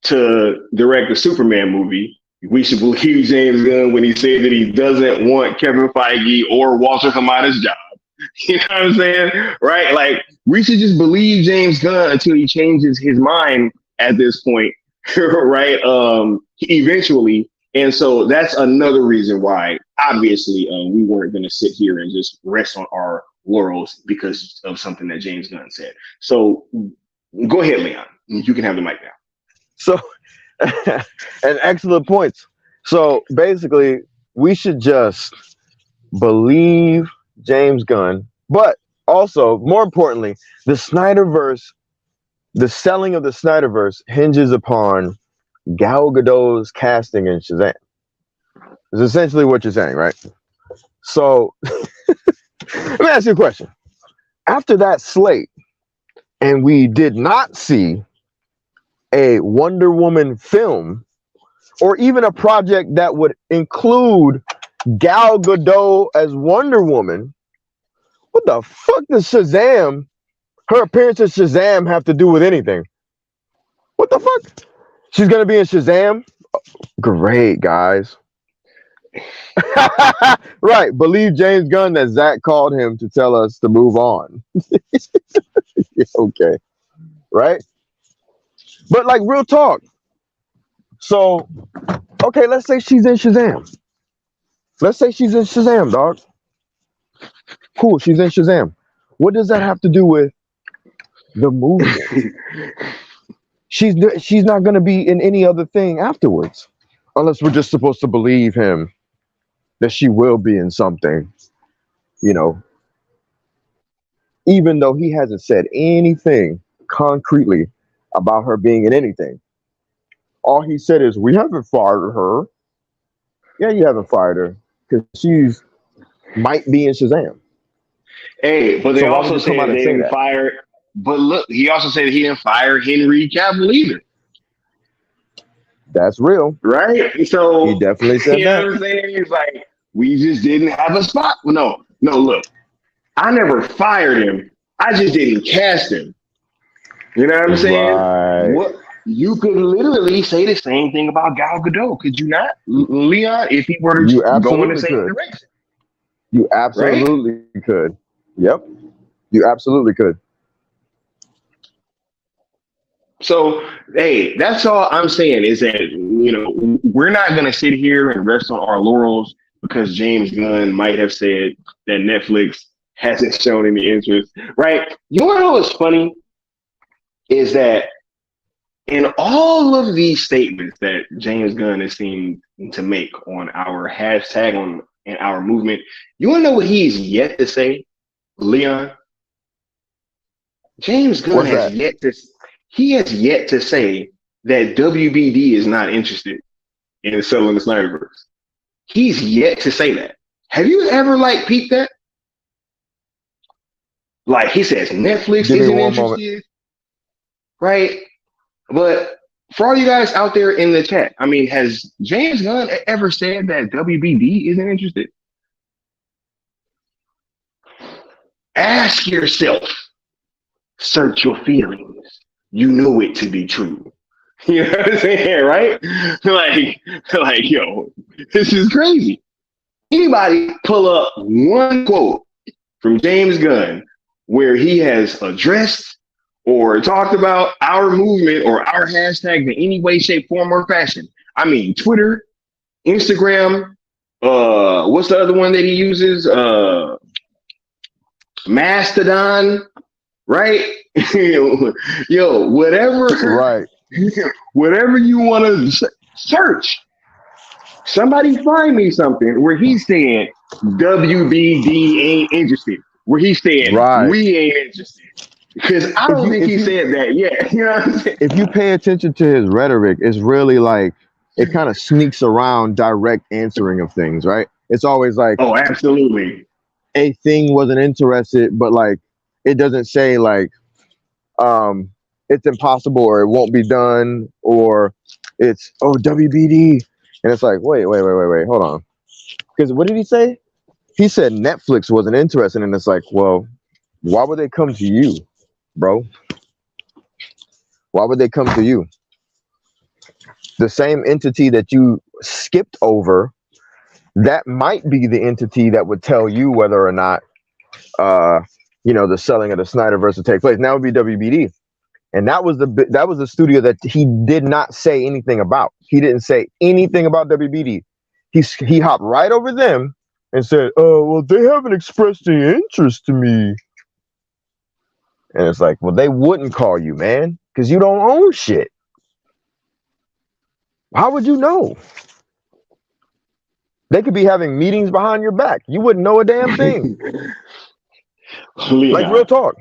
to direct a Superman movie. We should believe James Gunn when he said that he doesn't want Kevin Feige or Walter Hamada's job. You know what I'm saying? Right? Like, we should just believe James Gunn until he changes his mind at this point, right? Eventually. And so that's another reason why, obviously, we weren't going to sit here and just rest on our laurels because of something that James Gunn said. So go ahead, Leon. You can have the mic now. So, and excellent points. So basically, we should just believe James Gunn, but also, more importantly, the Snyderverse, the selling of the Snyderverse hinges upon Gal Gadot's casting in Shazam. Is essentially what you're saying, right? So, let me ask you a question. After that slate, and we did not see a Wonder Woman film, or even a project that would include Gal Gadot as Wonder Woman, what the fuck does Shazam, her appearance as Shazam, have to do with anything? What the fuck? She's gonna be in Shazam? Great, guys. Right, believe James Gunn that Zach called him to tell us to move on. Okay, right? But like, real talk. So, okay, let's say she's in Shazam. Let's say she's in Shazam, dog. Cool, she's in Shazam. What does that have to do with the movie? She's not going to be in any other thing afterwards, unless we're just supposed to believe him that she will be in something, even though he hasn't said anything concretely about her being in anything. All he said is, we haven't fired her. Yeah, you haven't fired her because she's might be in Shazam. Hey, but they also said they didn't fire. But look, he also said he didn't fire Henry Cavill either. That's real, right? So he definitely said that. What I'm saying? He's like, we just didn't have a spot. No. Look, I never fired him. I just didn't cast him. You know what I'm saying? Right. What? You could literally say the same thing about Gal Gadot, could you not, Leon? If he were to go in the same direction, you absolutely could. Yep, you absolutely could. So, hey, that's all I'm saying is that, we're not going to sit here and rest on our laurels because James Gunn might have said that Netflix hasn't shown any interest, right? You want to know what's funny is that in all of these statements that James Gunn has seemed to make on our hashtag in our movement, you want to know what he's yet to say, Leon? James Gunn has yet to say that WBD is not interested in selling the Snyderverse. He's yet to say that. Have you ever like peeped that? Like he says Netflix isn't interested, right? But for all you guys out there in the chat, I mean, has James Gunn ever said that WBD isn't interested? Ask yourself, search your feelings. You know it to be true. You know what I'm saying, right? Like, yo, this is crazy. Anybody pull up one quote from James Gunn where he has addressed or talked about our movement or our hashtag in any way, shape, form, or fashion? I mean, Twitter, Instagram, what's the other one that he uses? Mastodon, right? Yo, whatever. Right. Whatever you want to search. Somebody find me something where he said WBD ain't interested. Where he said we ain't interested. Because I don't think he said that yet. You know what I'm saying? If you pay attention to his rhetoric, it's really like it kind of sneaks around direct answering of things, right? It's always like, oh, absolutely. A thing wasn't interested, but like it doesn't say like it's impossible or it won't be done or it's WBD. And it's like, wait, hold on. Because what did he say? He said Netflix wasn't interested, and it's like, well, why would they come to you, bro? Why would they come to you? The same entity that you skipped over, that might be the entity that would tell you whether or not, the selling of the Snyderverse would take place. And that would be WBD. And that was the studio that he did not say anything about. He didn't say anything about WBD. He hopped right over them and said, "Oh, well, they haven't expressed any interest to me." And it's like, well, they wouldn't call you, man, because you don't own shit. How would you know? They could be having meetings behind your back. You wouldn't know a damn thing. Like real talk.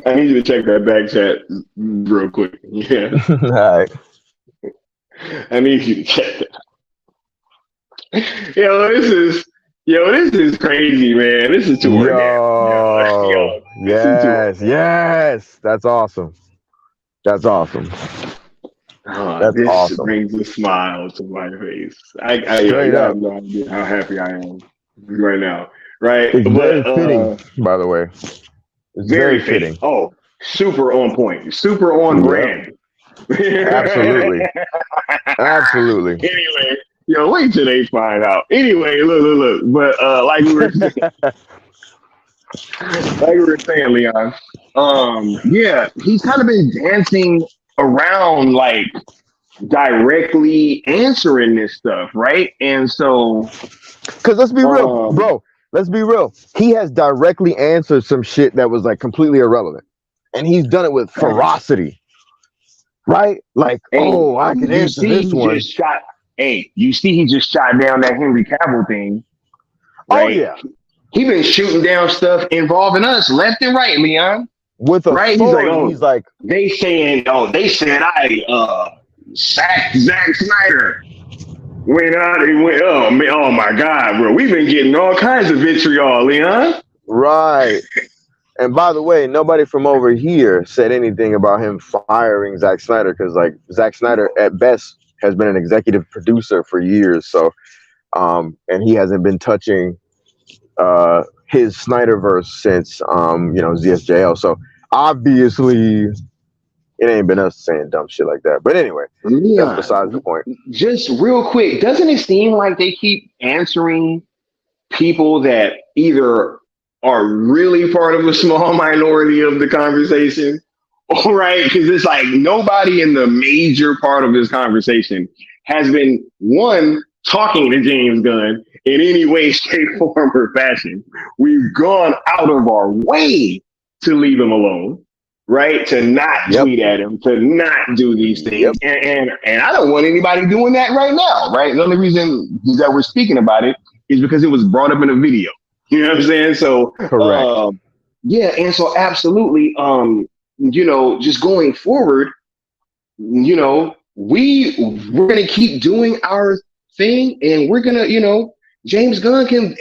I need you to check that back chat real quick. Yeah. All right. I need you to check that. This is crazy, man. This is too Yo, yes. That's awesome. That's awesome. This awesome. brings a smile to my face. I have no idea how happy I am right now. Right? It's very fitting, by the way. It's very fitting. Oh, super on point. Super on brand. Absolutely. Absolutely. Anyway, wait till they find out. Anyway, look. But like we were saying, Leon, he's kind of been dancing around like directly answering this stuff, right? And so, because let's be real, bro. Let's be real. He has directly answered some shit that was like completely irrelevant, and he's done it with ferocity, right? Like, I can answer this one. You see, he just shot down that Henry Cavill thing. Right? Oh yeah, he been shooting down stuff involving us left and right, Leon. With authority, he's like, they said I sacked Zack Snyder. Oh my God, bro. We've been getting all kinds of vitriol, Leon. Right. And by the way, nobody from over here said anything about him firing Zack Snyder, because like Zack Snyder at best has been an executive producer for years. So and he hasn't been touching his Snyderverse since ZSJL. So obviously it ain't been us saying dumb shit like that. But anyway, that's besides the point. Just real quick, doesn't it seem like they keep answering people that either are really part of a small minority of the conversation, all right? Because it's like nobody in the major part of this conversation has been, one, talking to James Gunn in any way, shape, form, or fashion. We've gone out of our way to leave him alone. Right, to not tweet at him, to not do these things, and I don't want anybody doing that right now. Right, the only reason that we're speaking about it is because it was brought up in a video. You know what I'm saying? So correct. And so absolutely. Just going forward, we're gonna keep doing our thing, and we're gonna, James Gunn can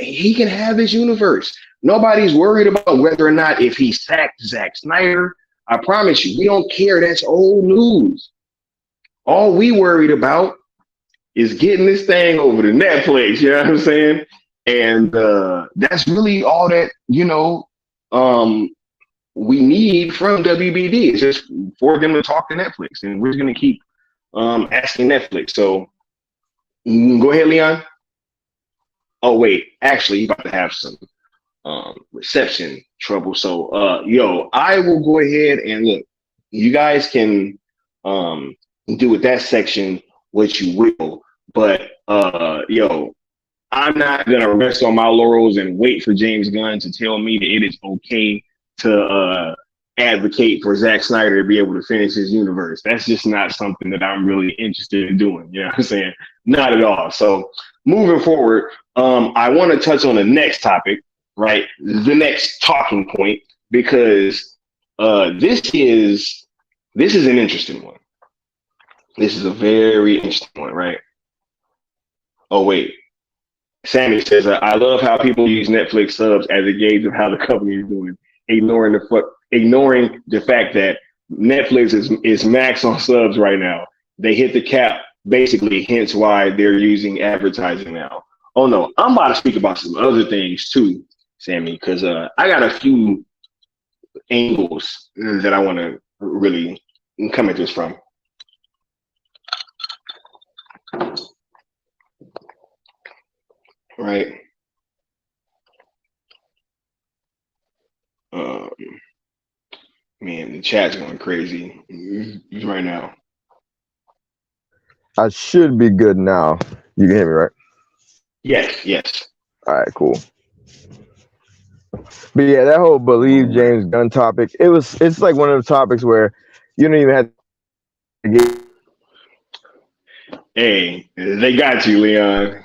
have his universe. Nobody's worried about whether or not if he sacked Zack Snyder. I promise you, we don't care. That's old news. All we worried about is getting this thing over to Netflix. You know what I'm saying? And that's really all that we need from WBD. It's just for them to talk to Netflix, and we're just gonna keep asking Netflix. So go ahead, Leon. Oh wait, actually, you about to have some reception trouble. So I will go ahead and look. You guys can do with that section what you will, but I'm not gonna rest on my laurels and wait for James Gunn to tell me that it is okay to advocate for Zack Snyder to be able to finish his universe. That's just not something that I'm really interested in doing. You know what I'm saying? Not at all. So moving forward, I want to touch on the next topic, right? The next talking point, because this is an interesting one. This is a very interesting one, right? Oh wait, Sammy says, I love how people use Netflix subs as a gauge of how the company is doing, ignoring the fact that Netflix is max on subs right now. They hit the cap, basically, hence why they're using advertising now. Oh no, I'm about to speak about some other things too, Sammy, because I got a few angles that I want to really come at this from. Right. Man, the chat's going crazy right now. I should be good now. You can hear me, right? Yes. All right, cool. But yeah, that whole believe James Gunn topic, it's like one of the topics where you don't even have to get. Hey, they got you, Leon.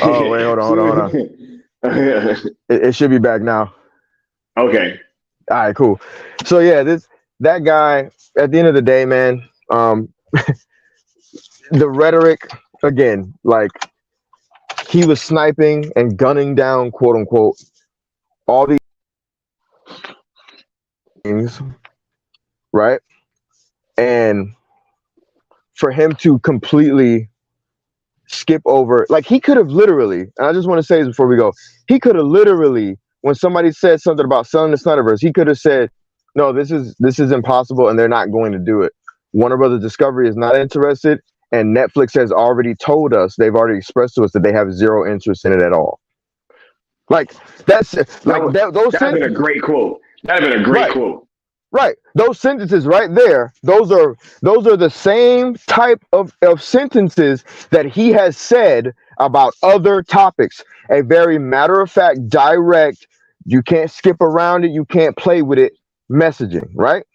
Oh wait, hold on. It should be back now. Okay. All right, cool. So yeah, that guy, at the end of the day, man, the rhetoric again, like he was sniping and gunning down, quote unquote, all these things, right? And for him to completely skip over, like he could have literally, and I just want to say this before we go, he could have literally, when somebody said something about selling the Snyderverse, he could have said, no, this is impossible and they're not going to do it. Warner Brothers Discovery is not interested, and Netflix has already told us, they've already expressed to us that they have zero interest in it at all. Like those that'd been a great quote. That'd been a great quote. Right. Those sentences right there, those are the same type of sentences that he has said about other topics. A very matter of fact, direct, you can't skip around it, you can't play with it messaging, right?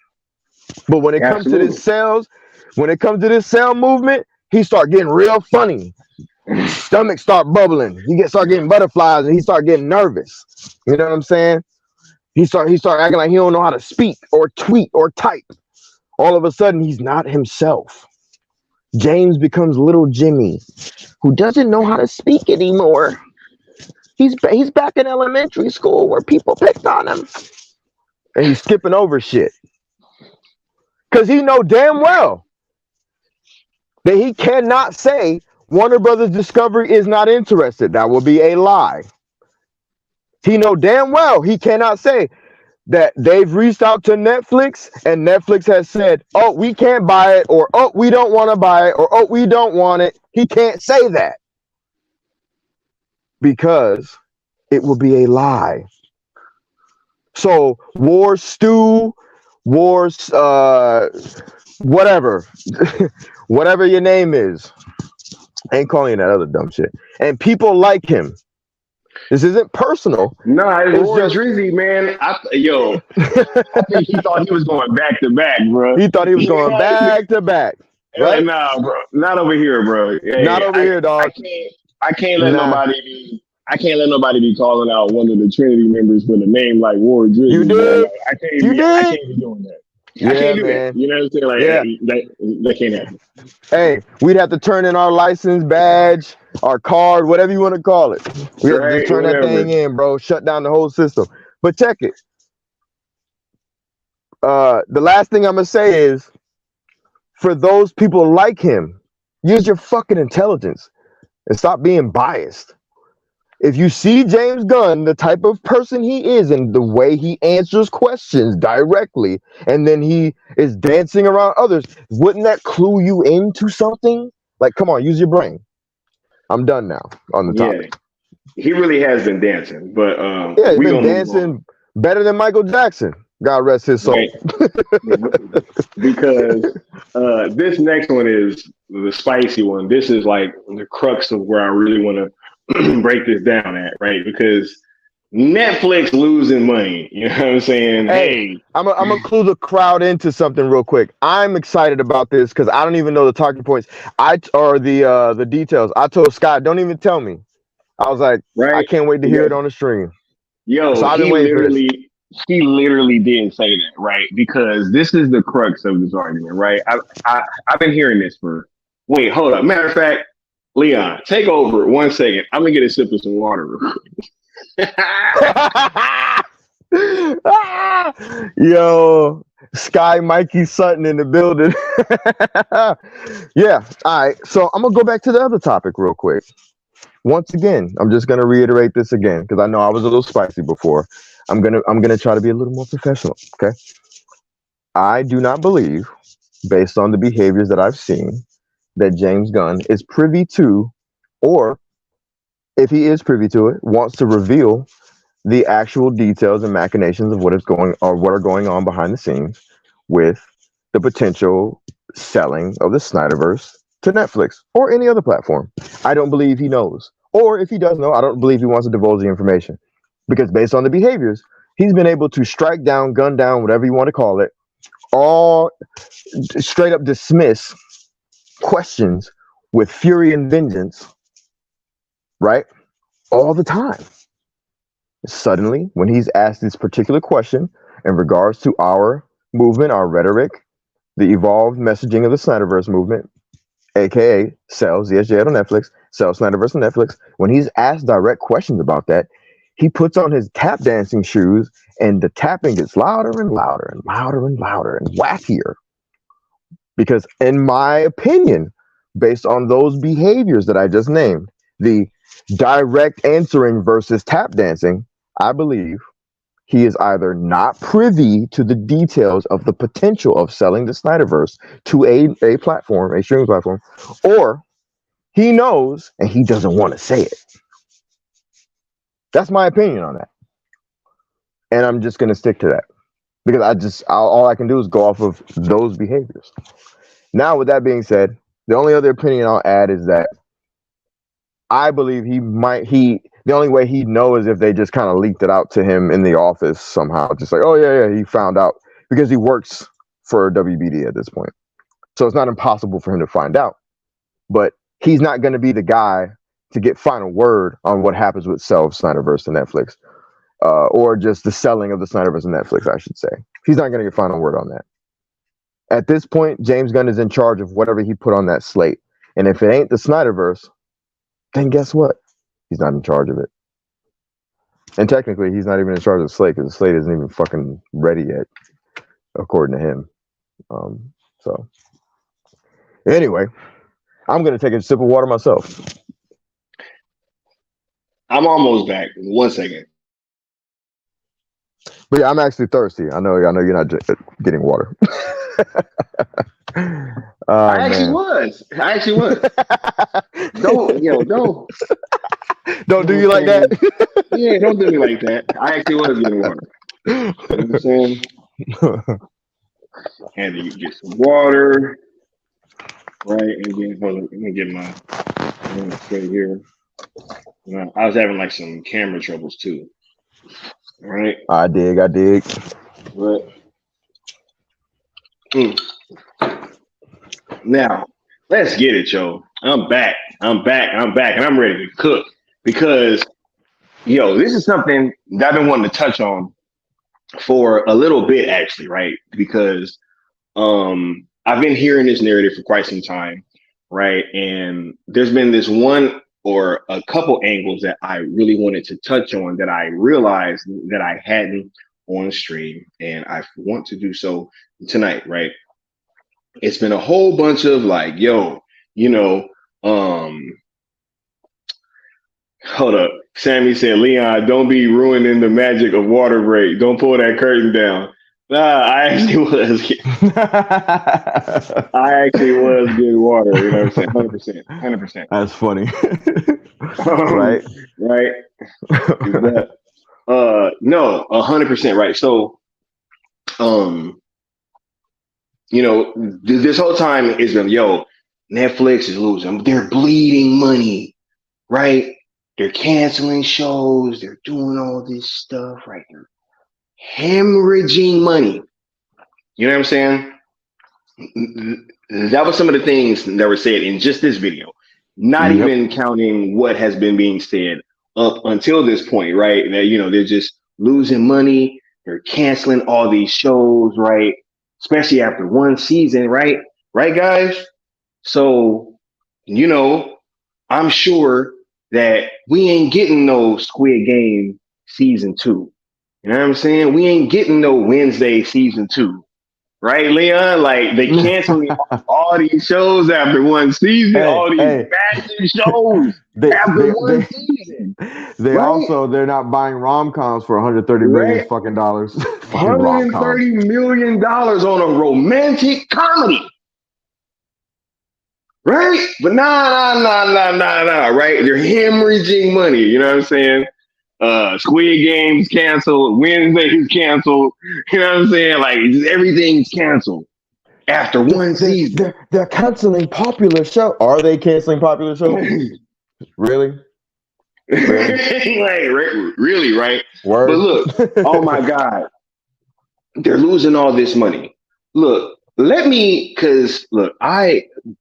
But when it comes to this sale movement, he start getting real funny. Stomach start bubbling. He start getting butterflies and he start getting nervous. You know what I'm saying? He start acting like he don't know how to speak or tweet or type. All of a sudden, he's not himself. James becomes little Jimmy, who doesn't know how to speak anymore. He's back in elementary school where people picked on him, and he's skipping over shit because he know damn well that he cannot say Warner Brothers Discovery is not interested. That will be a lie. He know damn well he cannot say that they've reached out to Netflix and Netflix has said, oh, we can't buy it, or oh, we don't want to buy it, or oh, we don't want it. He can't say that because it will be a lie. So wars stew, wars, whatever, whatever your name is. I ain't calling you that other dumb shit. And people like him. This isn't personal. No, it's just Drizzy, man. I think he thought he was going back to back, bro. He thought he was going back to back. Right? Nah, bro. Not over here, bro. Hey, not over here, dog. I can't let nobody be calling out one of the Trinity members with a name like Ward Drizzy. You did. I can't be doing that. I Yeah, can't do that. man. You know what I'm saying? Like Yeah. that can't happen. Hey, we'd have to turn in our license, badge, our card, whatever you want to call it. We have to just Right? turn that Whatever. thing in, bro. Shut down the whole system. But check it. The last thing I'm gonna say is, for those people like him, use your fucking intelligence and stop being biased. If you see James Gunn, the type of person he is and the way he answers questions directly, and then he is dancing around others, wouldn't that clue you into something? Like, come on, use your brain. I'm done now on the Yeah. topic. He really has been dancing, but Yeah, he's we been gonna move on. dancing better than Michael Jackson. God rest his soul. Right? Because this next one is the spicy one. This is like the crux of where I really want to break this down at, right? Because Netflix losing money. You know what I'm saying? Hey, Hey, I'm gonna clue the crowd into something real quick. I'm excited about this because I don't even know the talking points. Or the details. I told Scott, don't even tell me. I was like, I right? can't wait to hear Yeah. it on the stream. So Yo, I've been waiting for this. he literally did say that, right? Because this is the crux of this argument, right? I've been hearing this for. Wait, hold up. Matter of fact, Leon, take over 1 second. I'm gonna get a sip of some water real quick. Yo, Sky Mikey Sutton in the building. Yeah. All right. So I'm gonna go back to the other topic real quick. Once again, I'm just gonna reiterate this again because I know I was a little spicy before. I'm gonna try to be a little more professional. Okay. I do not believe, based on the behaviors that I've seen, that James Gunn is privy to, or if he is privy to it, wants to reveal the actual details and machinations of what is going or what are going on behind the scenes with the potential selling of the Snyderverse to Netflix or any other platform. I don't believe he knows. Or if he does know, I don't believe he wants to divulge the information. Because based on the behaviors, he's been able to strike down, gun down, whatever you want to call it, all straight up dismiss questions with fury and vengeance, right? All the time. Suddenly, when he's asked this particular question in regards to our movement, our rhetoric, the evolved messaging of the Snyderverse movement, aka sell ZSJ on Netflix, sell Snyderverse on Netflix, when he's asked direct questions about that, he puts on his tap dancing shoes and the tapping gets louder and louder and louder and louder and wackier. Because, in my opinion, based on those behaviors that I just named, the direct answering versus tap dancing, I believe he is either not privy to the details of the potential of selling the Snyderverse to a platform, a streaming platform, or he knows and he doesn't want to say it. That's my opinion on that. And I'm just going to stick to that because all I can do is go off of those behaviors. Now, with that being said, the only other opinion I'll add is that I believe the only way he'd know is if they just kind of leaked it out to him in the office somehow. Just like, oh, yeah, he found out because he works for WBD at this point. So it's not impossible for him to find out. But he's not going to be the guy to get final word on what happens with sell Snyderverse to Netflix or just the selling of the Snyderverse to Netflix, I should say. He's not going to get final word on that. At this point, James Gunn is in charge of whatever he put on that slate. And if it ain't the Snyderverse, then guess what? He's not in charge of it. And technically, he's not even in charge of the slate because the slate isn't even fucking ready yet, according to him. So, anyway, I'm going to take a sip of water myself. I'm almost back. 1 second. But yeah, I'm actually thirsty. I know you're not getting water. I actually was. Don't. Don't do you like that? Yeah, don't do me like that. I actually was getting water. You know what I'm saying? Had to get some water. Right, and then let me get my straight here. I was having like some camera troubles too. All right. I dig. But now let's get it, yo. I'm back, and I'm ready to cook because this is something that I've been wanting to touch on for a little bit, actually, right? Because I've been hearing this narrative for quite some time, right? And there's been this one or a couple angles that I really wanted to touch on that I realized that I hadn't on stream, and I want to do so tonight, right? It's been a whole bunch of like, yo, you know, hold up. Sammy said, Leon, don't be ruining the magic of water break. Don't pull that curtain down. Nah, I actually was. I actually was getting water. You know what I'm saying? 100%. 100%. That's funny. Right? Right? But, no, 100% right. So, you know, this whole time it's been, yo, Netflix is losing. They're bleeding money, right? They're canceling shows. They're doing all this stuff, right? They're hemorrhaging money. You know what I'm saying? That was some of the things that were said in just this video, not even counting what has been being said up until this point, right? That, you know, they're just losing money. They're canceling all these shows, right? Especially after one season, right? Right, guys? So, you know, I'm sure that we ain't getting no Squid Game season 2. You know what I'm saying? We ain't getting no Wednesday season 2. Right, Leon? Like, they canceling all these shows after one season, all these massive shows after one season. They're not buying rom-coms for $130 million fucking dollars. $130 million on a romantic comedy. Right? But nah, right? They're hemorrhaging money, you know what I'm saying? Squid Game's canceled, Wednesday's canceled, you know what I'm saying? Like, just everything's canceled after one season. They're canceling popular shows. Are they canceling popular shows? Really? Like, really, right? Word. But look, oh my God, they're losing all this money. Look,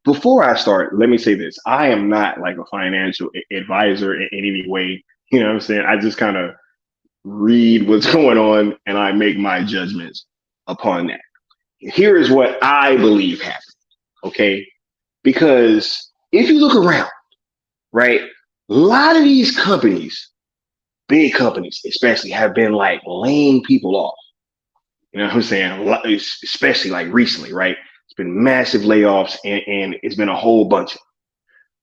before I start, let me say this. I am not like a financial advisor in any way. You know what I'm saying? I just kind of read what's going on and I make my judgments upon that. Here is what I believe happened. Okay. Because if you look around, right, a lot of these companies, big companies especially, have been like laying people off. You know what I'm saying? Especially like recently, right? It's been massive layoffs and it's been a whole bunch of them,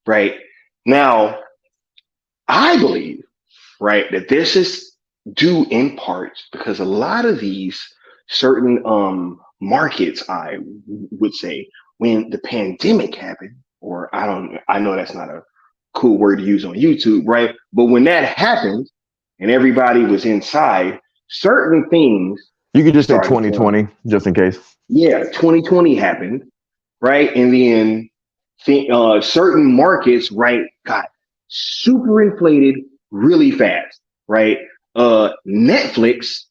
right? Now, I believe, right, that this is due in part because a lot of these certain markets, I would say, when the pandemic happened, or I know that's not a cool word to use on YouTube, right? But when that happened and everybody was inside, certain things. You could just say 2020, just in case. Yeah, 2020 happened, right? And then certain markets, right, got super inflated really fast, right? Netflix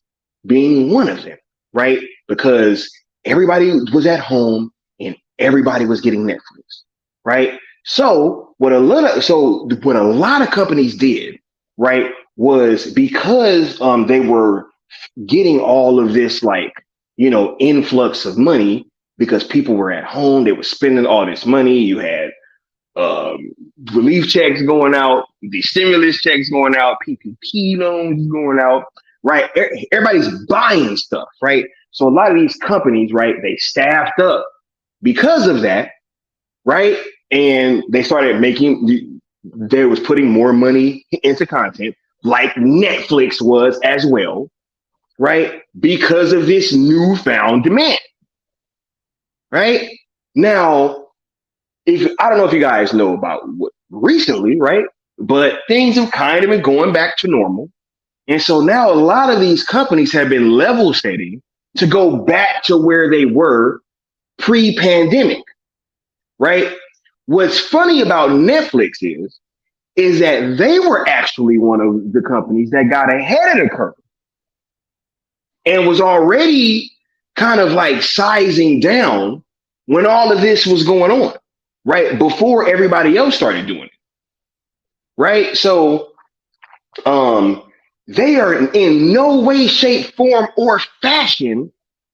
being one of them, right? Because everybody was at home and everybody was getting Netflix, right? So what a lot of companies did, right, was because they were getting all of this, like, you know, influx of money because people were at home, they were spending all this money. You had relief checks going out, the stimulus checks going out, PPP loans going out, right? Everybody's buying stuff, right? So a lot of these companies, right, they staffed up because of that, right? And they started they was putting more money into content, like Netflix was as well, right? Because of this newfound demand, right? Now, I don't know if you guys know about what recently, right? But things have kind of been going back to normal. And so now a lot of these companies have been level setting to go back to where they were pre-pandemic, right? What's funny about Netflix is that they were actually one of the companies that got ahead of the curve and was already kind of like sizing down when all of this was going on, right? Before everybody else started doing it, right? So they are in no way, shape, form, or fashion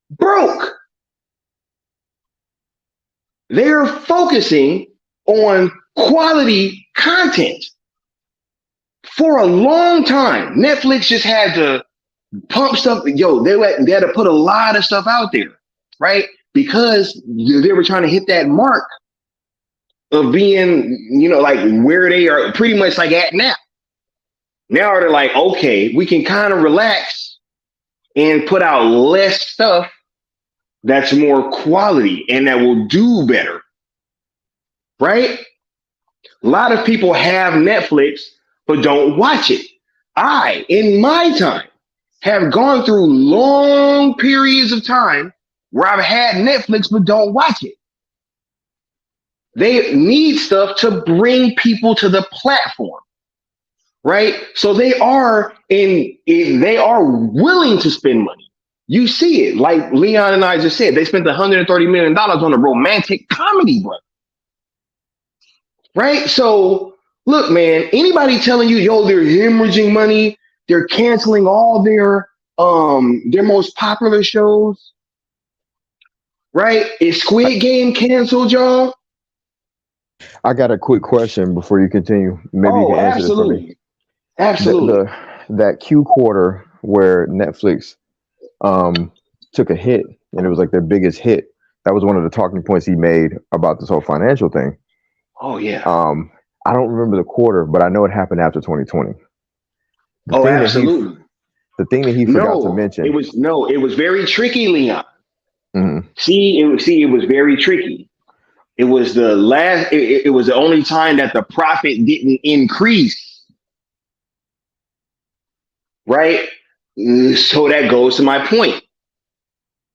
broke. They're focusing on quality content. For a long time, Netflix just had to pump stuff. Yo, they had to put a lot of stuff out there, right? Because they were trying to hit that mark of being, like where they are pretty much like at now. Now they're like, okay, we can kind of relax and put out less stuff that's more quality and that will do better, right? A lot of people have Netflix but don't watch it. I, in my time, have gone through long periods of time where I've had Netflix but don't watch it. They need stuff to bring people to the platform, right? So they are willing to spend money. You see it, like Leon and I just said, they spent $130 million on a romantic comedy, bro. Right? So look, man, anybody telling you, yo, they're hemorrhaging money, they're canceling all their most popular shows, right? Is Squid Game canceled, y'all? I got a quick question before you continue. Maybe you can answer this for me. Absolutely. That Q quarter where Netflix took a hit, and it was like their biggest hit. That was one of the talking points he made about this whole financial thing. Oh yeah. I don't remember the quarter, but I know it happened after 2020. Absolutely. The thing that he forgot to mention. It was very tricky, Leon. Mm-hmm. It was very tricky. It was the last. It was the only time that the profit didn't increase, right? So that goes to my point.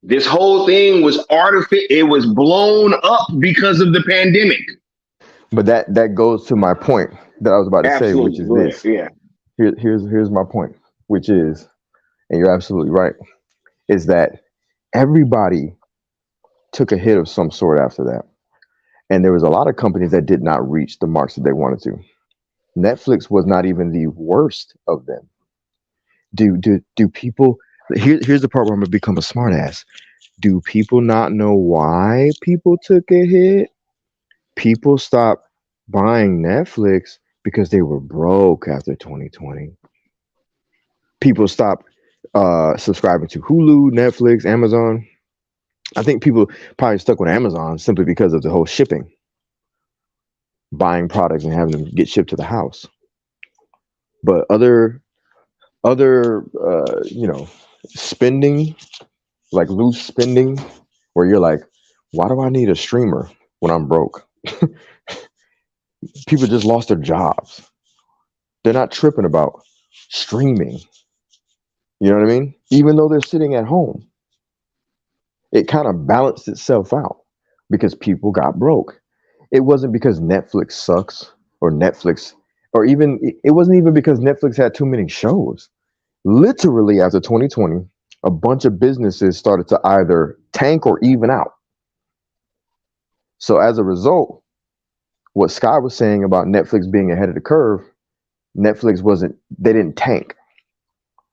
This whole thing was artificial. It was blown up because of the pandemic. But that goes to my point that I was about to say, which is this. Yeah. Here's my point, which is, and you're absolutely right, is that everybody took a hit of some sort after that. And there was a lot of companies that did not reach the marks that they wanted to. Netflix was not even the worst of them. Do people, here's the part where I'm gonna become a smartass. Do people not know why people took a hit? People stopped buying Netflix because they were broke after 2020. People stopped subscribing to Hulu, Netflix, Amazon. I think people probably stuck with Amazon simply because of the whole shipping, buying products and having them get shipped to the house. But other spending, like loose spending, where you're like, why do I need a streamer when I'm broke? People just lost their jobs. They're not tripping about streaming. You know what I mean? Even though they're sitting at home. It kind of balanced itself out because people got broke. It wasn't because Netflix sucks or it wasn't even because Netflix had too many shows. Literally after 2020, a bunch of businesses started to either tank or even out. So as a result, what Sky was saying about Netflix being ahead of the curve, they didn't tank.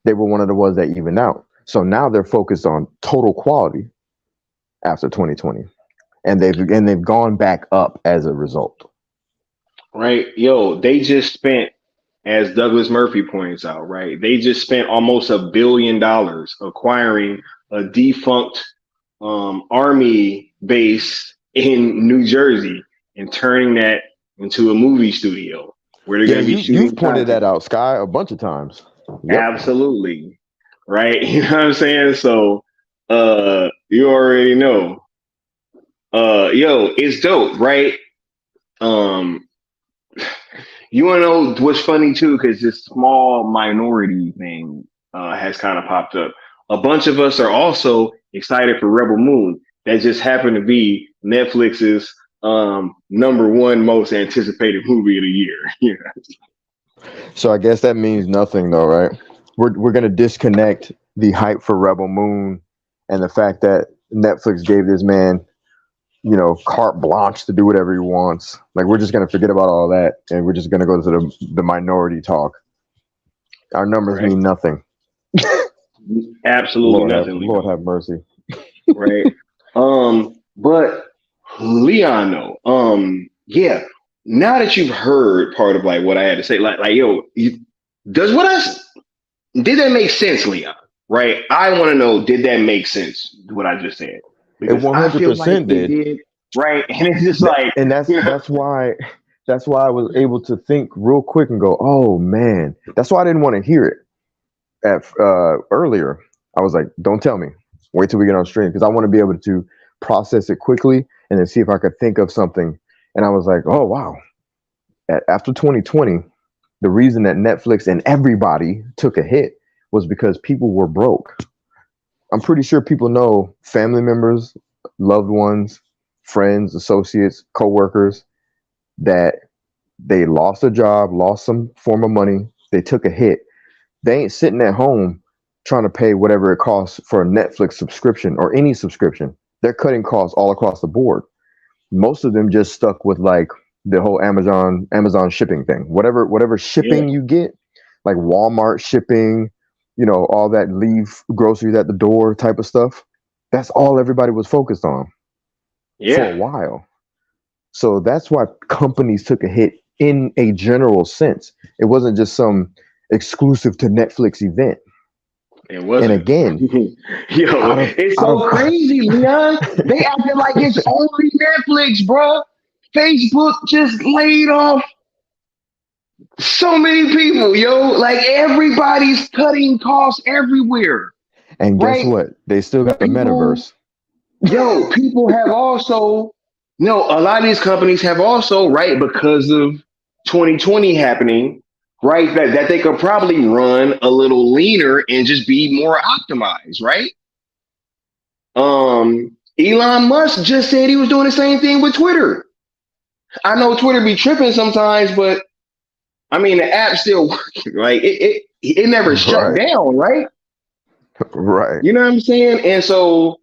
They were one of the ones that evened out. So now they're focused on total quality after 2020, and they've gone back up as a result. Right, yo, they just spent, as Douglas Murphy points out, right? They just spent almost $1 billion acquiring a defunct army base in New Jersey and turning that into a movie studio where they're going to be shooting. You've pointed that out, Sky, a bunch of times. Yep. Absolutely, right? You know what I'm saying? So, you already know. Yo, it's dope, right? You want to know what's funny too? Because this small minority thing has kind of popped up. A bunch of us are also excited for Rebel Moon. That just happened to be Netflix's #1 most anticipated movie of the year. Yeah. So I guess that means nothing, though, right? We're gonna disconnect the hype for Rebel Moon and the fact that Netflix gave this man, carte blanche to do whatever he wants. Like, we're just gonna forget about all that, and we're just gonna go to the minority talk. Our numbers mean nothing. Absolutely nothing. Lord have mercy. Right. But Leon, though, yeah. Now that you've heard part of like what I had to say, like yo, does what did that make sense, Leon? Right? I want to know, did that make sense? What I just said, It because I feel like 100% it did. did. Right? And it's just like, And that's you know, that's why I was able to think real quick and go, oh man. That's why I didn't want to hear it at earlier. I was like, don't tell me. Wait till we get on stream because I want to be able to process it quickly and then see if I could think of something. And I was like, oh wow. After 2020, the reason that Netflix and everybody took a hit was because people were broke. I'm pretty sure people know family members, loved ones, friends, associates, coworkers that they lost a job, lost some form of money, they took a hit. They ain't sitting at home trying to pay whatever it costs for a Netflix subscription or any subscription. They're cutting costs all across the board. Most of them just stuck with like the whole Amazon shipping thing. Whatever yeah, shipping you get, like Walmart shipping, all that leave groceries at the door type of stuff. That's all everybody was focused on for a yeah, while. So that's why companies took a hit in a general sense. It wasn't just some exclusive to Netflix event. it And wasn't. again, Yo, out of it's out so of crazy, Leon. They acting like it's only Netflix, bro. Facebook just laid off so many people, yo. Like everybody's cutting costs everywhere, and guess right? what? They still got the People, metaverse. people have also, no, a lot of these companies have also, right, because of 2020 happening, right, that they could probably run a little leaner and just be more optimized, right? Elon Musk just said he was doing the same thing with Twitter. I know Twitter be tripping sometimes, but I mean the app's still working. Like it never shut Right, down, right? right. You know what I'm saying? And so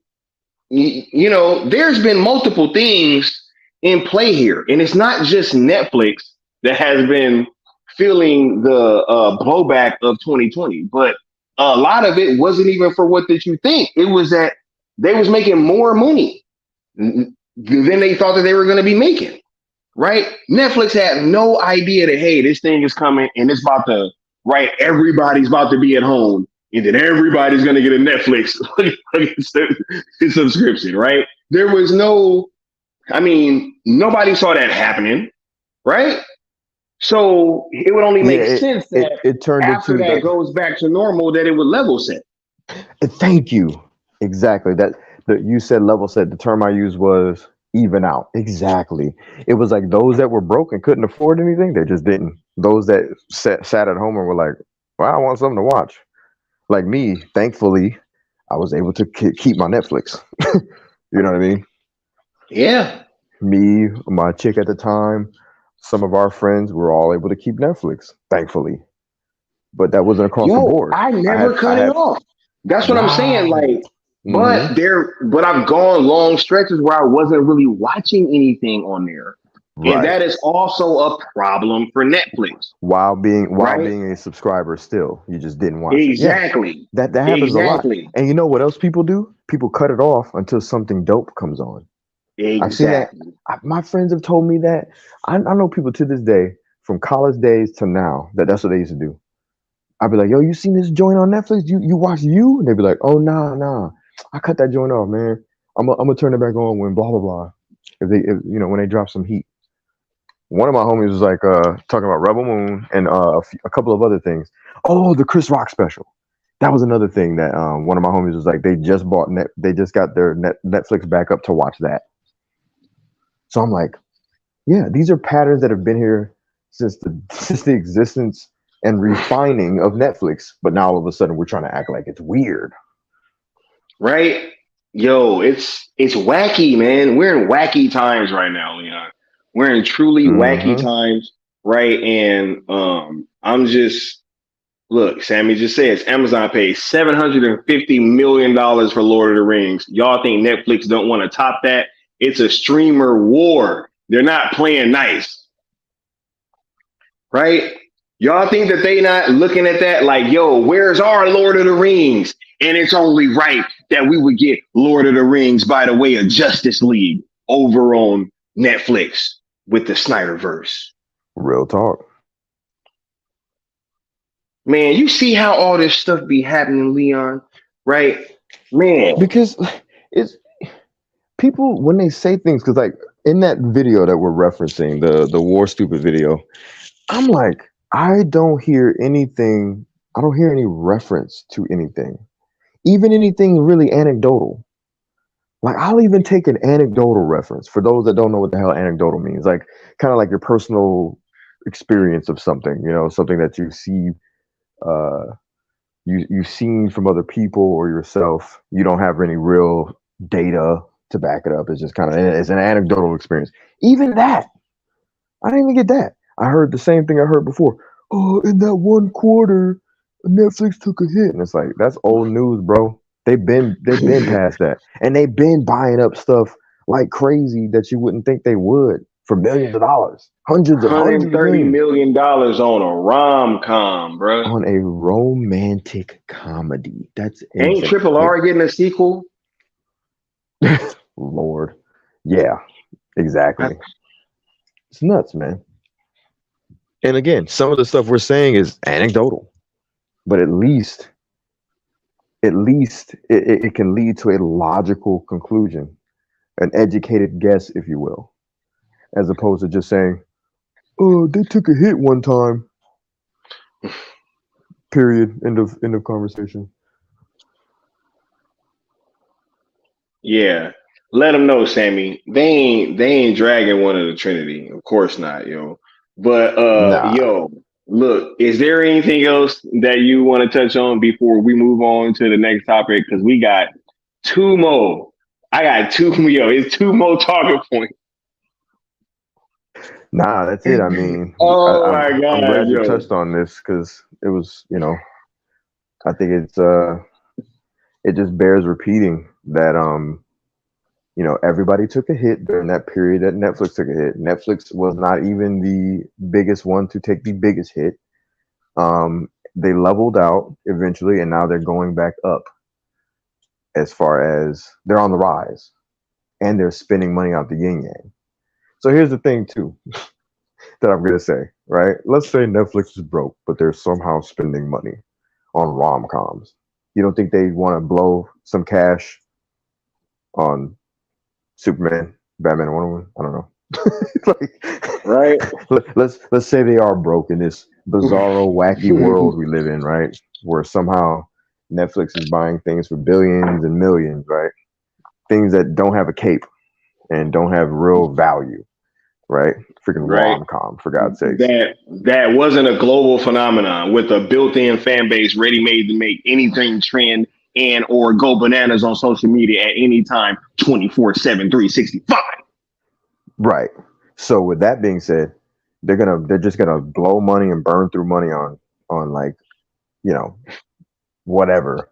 there's been multiple things in play here, and it's not just Netflix that has been feeling the blowback of 2020, but a lot of it wasn't even for what did you think. It was that they was making more money than they thought that they were going to be making. Right? Netflix had no idea that hey, this thing is coming and it's about to right. Everybody's about to be at home, and then everybody's going to get a Netflix subscription. Right? There was no. I mean, nobody saw that happening. Right? So it would only Yeah, make sense that it turned after into that goes back to normal, that it would level set. thank you. Exactly. You said level set. The term I used was even out. Exactly. It was like those that were broke and couldn't afford anything, they just didn't. Those that sat at home and were like, well, I want something to watch. Like me, thankfully, I was able to keep my Netflix. You know what I mean? Yeah. Me, my chick at the time, some of our friends were all able to keep Netflix, thankfully. But that wasn't across the Yo, board. I never I cut it had, off. That's what I'm saying. wow. Like, Hmm. but I've gone long stretches where I wasn't really watching anything on there. And Right. that is also a problem for Netflix, While right? being a subscriber still, you just didn't watch it. Yeah. Exactly. That happens a lot. Exactly. And you know what else people do? People cut it off until something dope comes on. I've seen that. Exactly. My friends have told me that. I know people to this day, from college days to now, that's what they used to do. I'd be like, yo, you seen this joint on Netflix? You watch you? And they'd be like, oh nah. I cut that joint off, man. I'm gonna turn it back on when blah blah blah. When they drop some heat. One of my homies was like talking about Rebel Moon and a couple of other things. Oh, the Chris Rock special. That was another thing that one of my homies was like, they just got their Netflix back up to watch that. So I'm like, yeah, these are patterns that have been here since the existence and refining of Netflix. But now all of a sudden we're trying to act like it's weird. Right? Yo, it's wacky, man. We're in wacky times right now, Leon. We're in truly wacky Hmm. times, right? And I'm just look, Sammy just says Amazon pays $750 million for Lord of the Rings. Y'all think Netflix don't want to top that? It's a streamer war. They're not playing nice, right? Y'all think that they not looking at that like, yo, where's our Lord of the Rings? And it's only right that we would get Lord of the Rings by the way of Justice League. over on Netflix with the Snyderverse. Real talk. Man, you see how all this stuff be happening, Leon, right? Man, Because it's people when they say things, because like in that video that we're referencing, the War Stupid video, I'm like, I don't hear anything, I don't hear any reference to anything, even anything really anecdotal. Like I'll even take an anecdotal reference for those that don't know what the hell anecdotal means. Like kind of like your personal experience of something, something that you see, uh, you've seen from other people or yourself. You don't have any real data to back it up. It's just kind of it's an anecdotal experience. Even that, I didn't even get that. I heard the same thing I heard before. Oh, in that one quarter, Netflix took a hit, and it's like that's old news, bro. They've been past that, and they've been buying up stuff like crazy that you wouldn't think they would for millions of dollars, hundreds of $130 millions million on a rom-com, bro. on a romantic comedy. That's Ain't insane. Triple R getting a sequel? Lord, yeah, exactly. It's nuts, man. And again, some of the stuff we're saying is anecdotal, but at least it can lead to a logical conclusion, an educated guess, if you will, as opposed to just saying, "Oh, they took a hit one time." Period. End of conversation. Yeah. Let them know, Sammy. They ain't dragging one of the Trinity. Of course not, yo. But Nah, yo, look, is there anything else that you want to touch on before we move on to the next topic? Because we got two more. I got two, yo, it's two more talking points. nah, that's it. I mean, Oh my I'm God, glad you yo. touched on this because it was, I think it just bears repeating that everybody took a hit during that period that Netflix took a hit. Netflix was not even the biggest one to take the biggest hit. They leveled out eventually, and now they're going back up as far as they're on the rise, and they're spending money out the yin yang. So here's the thing, too, that I'm gonna say. Right? Let's say Netflix is broke, but they're somehow spending money on rom coms. You don't think they want to blow some cash on Superman, Batman, and Wonder Woman? I don't know. Right? Let's say they are broke in this bizarro, wacky world we live in, right? Where somehow Netflix is buying things for billions and millions, right? Things that don't have a cape and don't have real value, right? Freaking Right. rom com, for God's sakes. That wasn't a global phenomenon with a built-in fan base ready made to make anything trend and or go bananas on social media at any time 24/7 365. Right. So with that being said, they're just gonna blow money and burn through money on like, you know, whatever.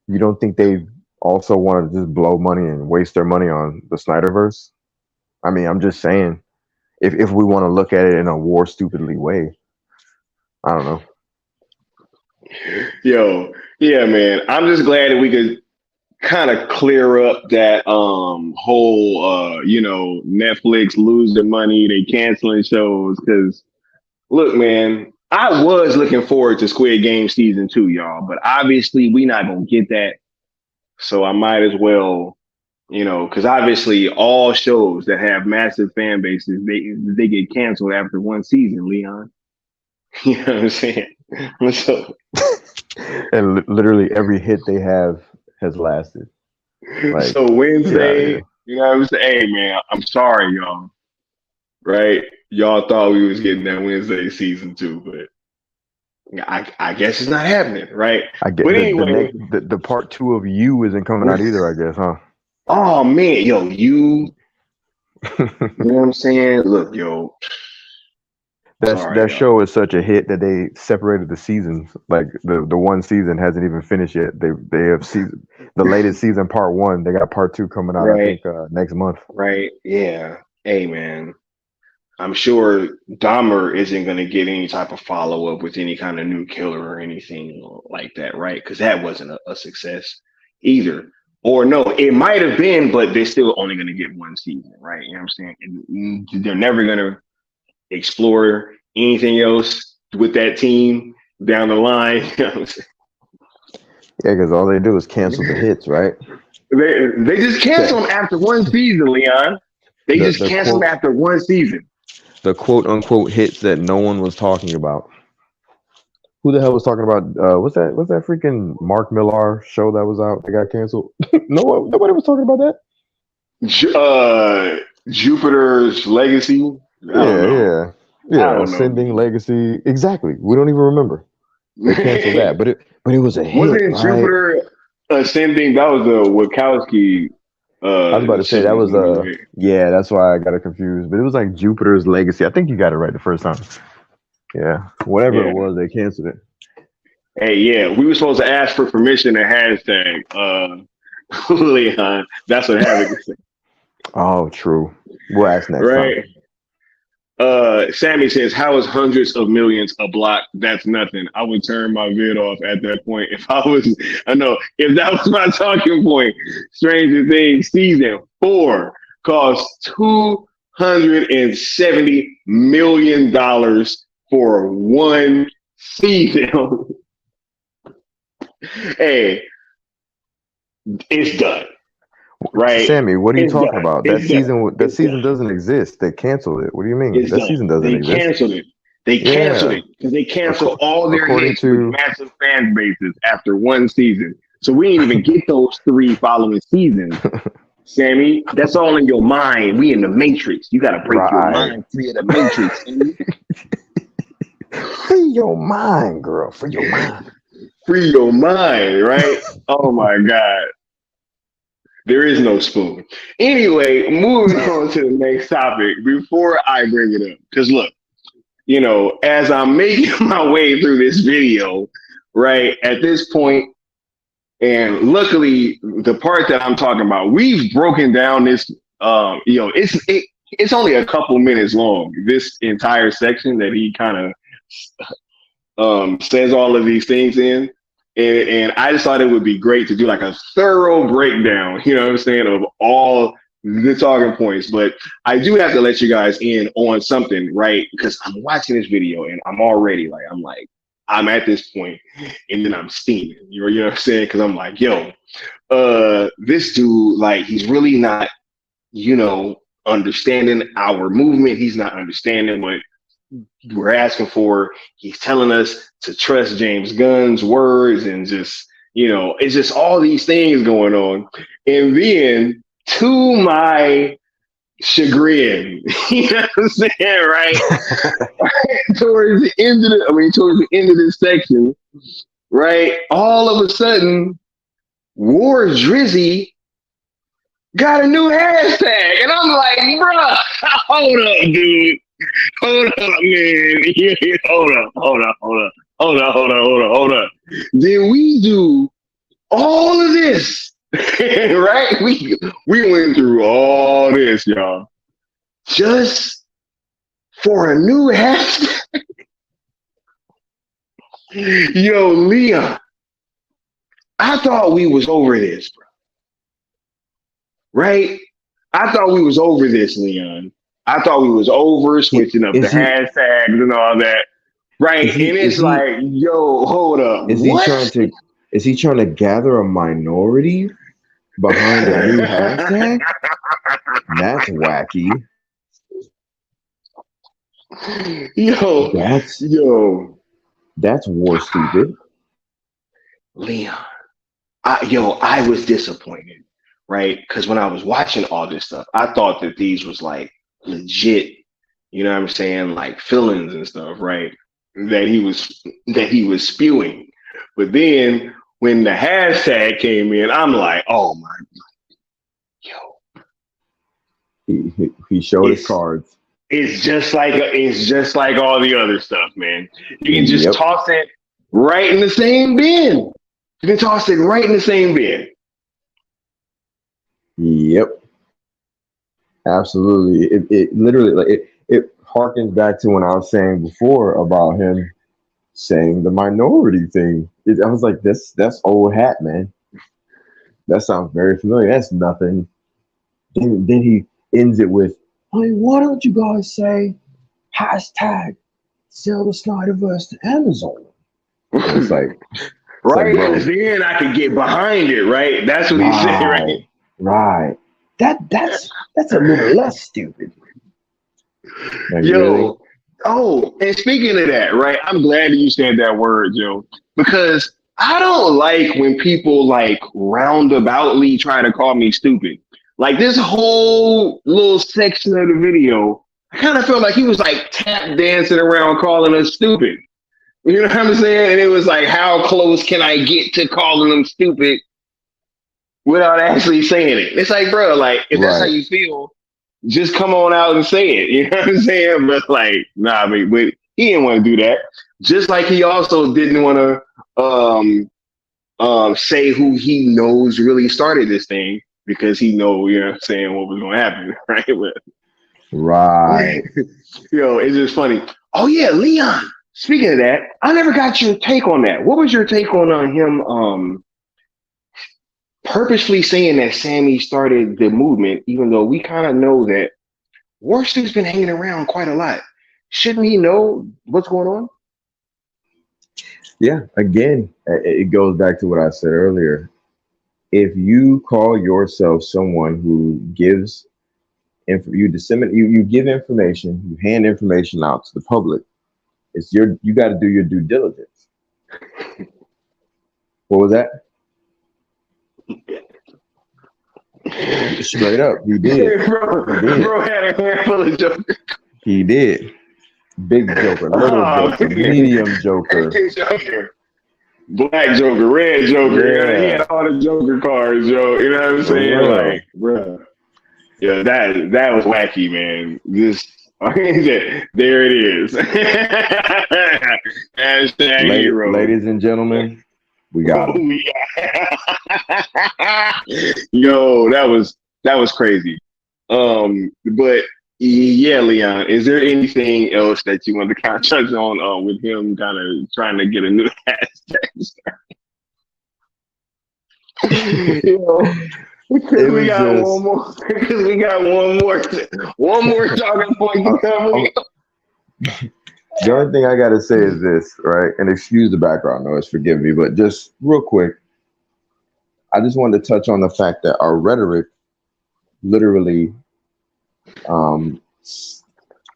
You don't think they also want to just blow money and waste their money on the Snyderverse? I mean, I'm just saying, if we want to look at it in a war stupidly way, I don't know. Yo, yeah, man. I'm just glad that we could kind of clear up that whole Netflix losing money, they canceling shows. Cause look, man, I was looking forward to Squid Game season 2, y'all, but obviously we not gonna get that. So I might as well, because obviously all shows that have massive fan bases, they get canceled after one season, Leon. You know what I'm saying? So, And literally every hit they have has lasted. Like, so get out of Wednesday, here. you know what I'm saying? Hey man, I'm sorry, y'all. Right? Y'all thought we was getting that Wednesday season 2, but I guess it's not happening, right? I get But the anyway, next the part two of you isn't coming out either. I guess, huh? oh man, yo, you know what I'm saying? Look, yo, sorry, That y'all. show is such a hit that they separated the seasons. Like the one season hasn't even finished yet. They have the latest season part one. They got part two coming out. I Right, think next month. right, yeah. Hey man, I'm sure Dahmer isn't going to get any type of follow up with any kind of new killer or anything like that, right? Because that wasn't a success either. Or no, it might have been, but they're still only going to get one season, right? You know what I'm saying? And they're never going to explore anything else with that team down the line. You know what I'm saying? Yeah, because all they do is cancel the hits, right? They just cancel them after one season, Leon. They just cancel them after one season. The quote unquote hits that no one was talking about. Who the hell was talking about? What's that? What's that freaking Mark Millar show that was out that got canceled? Nobody was talking about that. Jupiter's Legacy. Yeah. Ascending Legacy. Exactly. We don't even remember. They canceled that, but it was a hit. Wasn't Jupiter Ascending? That was a Wachowski. I was about to say that was yeah. That's why I got it confused. But it was like Jupiter's Legacy. I think you got it right the first time. Yeah, whatever it was, they canceled it. Hey, yeah, we were supposed to ask for permission to hashtag Leon. That's what happened. Oh, true. We'll ask next right. time. Sammy says, "How is hundreds of millions a block? That's nothing. I would turn my vid off at that point if I was. I know if that was my talking point. Stranger Things season 4 cost $270 million for one season." Hey, it's done. Right, Sammy, what are you talking about? That season doesn't exist. They canceled it. What do you mean? That season doesn't exist. They canceled it because they canceled all their hits with massive fan bases after one season. So we didn't even get those 3 following seasons. Sammy, that's all in your mind. We in the Matrix. You got to break your mind free of the Matrix. Free your mind, girl. Free your mind. Free your mind, right? Oh my God. There is no spoon. Anyway, moving on to the next topic before I bring it up. Because look, you know, as I'm making my way through this video, right, at this point, and luckily the part that I'm talking about, we've broken down this, it's only a couple minutes long, this entire section that he kind of says all of these things in. And I just thought it would be great to do like a thorough breakdown, you know what I'm saying, of all the talking points. But I do have to let you guys in on something, right? Because I'm watching this video and I'm already like, I'm at this point and then I'm steaming. You know what I'm saying? Because I'm like, yo, this dude, like, he's really not, you know, understanding our movement. He's not understanding what we're asking for. He's telling us to trust James Gunn's words, and just, you know, it's just all these things going on. And then, to my chagrin, you know what I'm saying, right? towards the end of this section, right? All of a sudden, War Drizzy got a new hashtag, and I'm like, bruh, hold up, dude. Hold up, man. Hold up. Did we do all of this? Right? We went through all this, y'all. Just for a new hashtag. Yo, Leon, I thought we was over this, bro. Right? I thought we was over this, Leon. I thought we was over switching up the hashtags and all that, right? And it's like, yo, hold up. Is he trying to gather a minority behind a new hashtag? That's wacky. That's war stupid. Leon, I was disappointed, right? Because when I was watching all this stuff, I thought that these was like legit, you know what I'm saying, like feelings and stuff, right? That he was spewing. But then when the hashtag came in, I'm like, oh my God, yo. He showed his cards. It's just like all the other stuff, man. You can just toss it right in the same bin. You can toss it right in the same bin. Yep. Absolutely. It literally, like, it harkens back to when I was saying before about him saying the minority thing. I was like, that's old hat, man. That sounds very familiar. That's nothing. Then he ends it with, "Hey, why don't you guys say hashtag sell the Snyderverse to Amazon?" It's like, right? bro, Because then I could get behind it, right? That's what he said, right? right. That's a little less stupid. Like, Yo, really? oh, and speaking of that, right? I'm glad that you said that word, Joe, because I don't like when people like roundaboutly try to call me stupid. Like this whole little section of the video, I kind of felt like he was like tap dancing around calling us stupid. You know what I'm saying? And it was like, how close can I get to calling them stupid without actually saying it? It's like, bro, like if that's how Right. you feel, just come on out and say it. You know what I'm saying? But like, nah, but he didn't want to do that. Just like he also didn't want to say who he knows really started this thing because he know, you know what I'm saying, what was gonna happen, right? But Right. it's just funny. Oh yeah, Leon. Speaking of that, I never got your take on that. What was your take on him purposely saying that Sammy started the movement, even though we kind of know that Warstu's been hanging around quite a lot. Shouldn't he know what's going on? Yeah. Again, it goes back to what I said earlier. If you call yourself someone who gives you disseminate, you give information, you hand information out to the public, you got to do your due diligence. What was that? Straight up, he did. Bro had a handful of jokers. He did. Big Joker, little Joker, medium Joker, Black Joker, red Joker. yeah. He had all the Joker cards, yo. You know what I'm saying? Like, bro. Yeah, that was wacky, man. There it is. Hashtag hero. Ladies and gentlemen, we got him. Yo, that was crazy. But yeah, Leon, is there anything else that you want to kind of touch on with him kind of trying to get a new hashtag? Because we got one more. Because we got one more talking point to come. The only thing I gotta say is this, right? And excuse the background noise, forgive me, but just real quick, I just wanted to touch on the fact that our rhetoric literally, our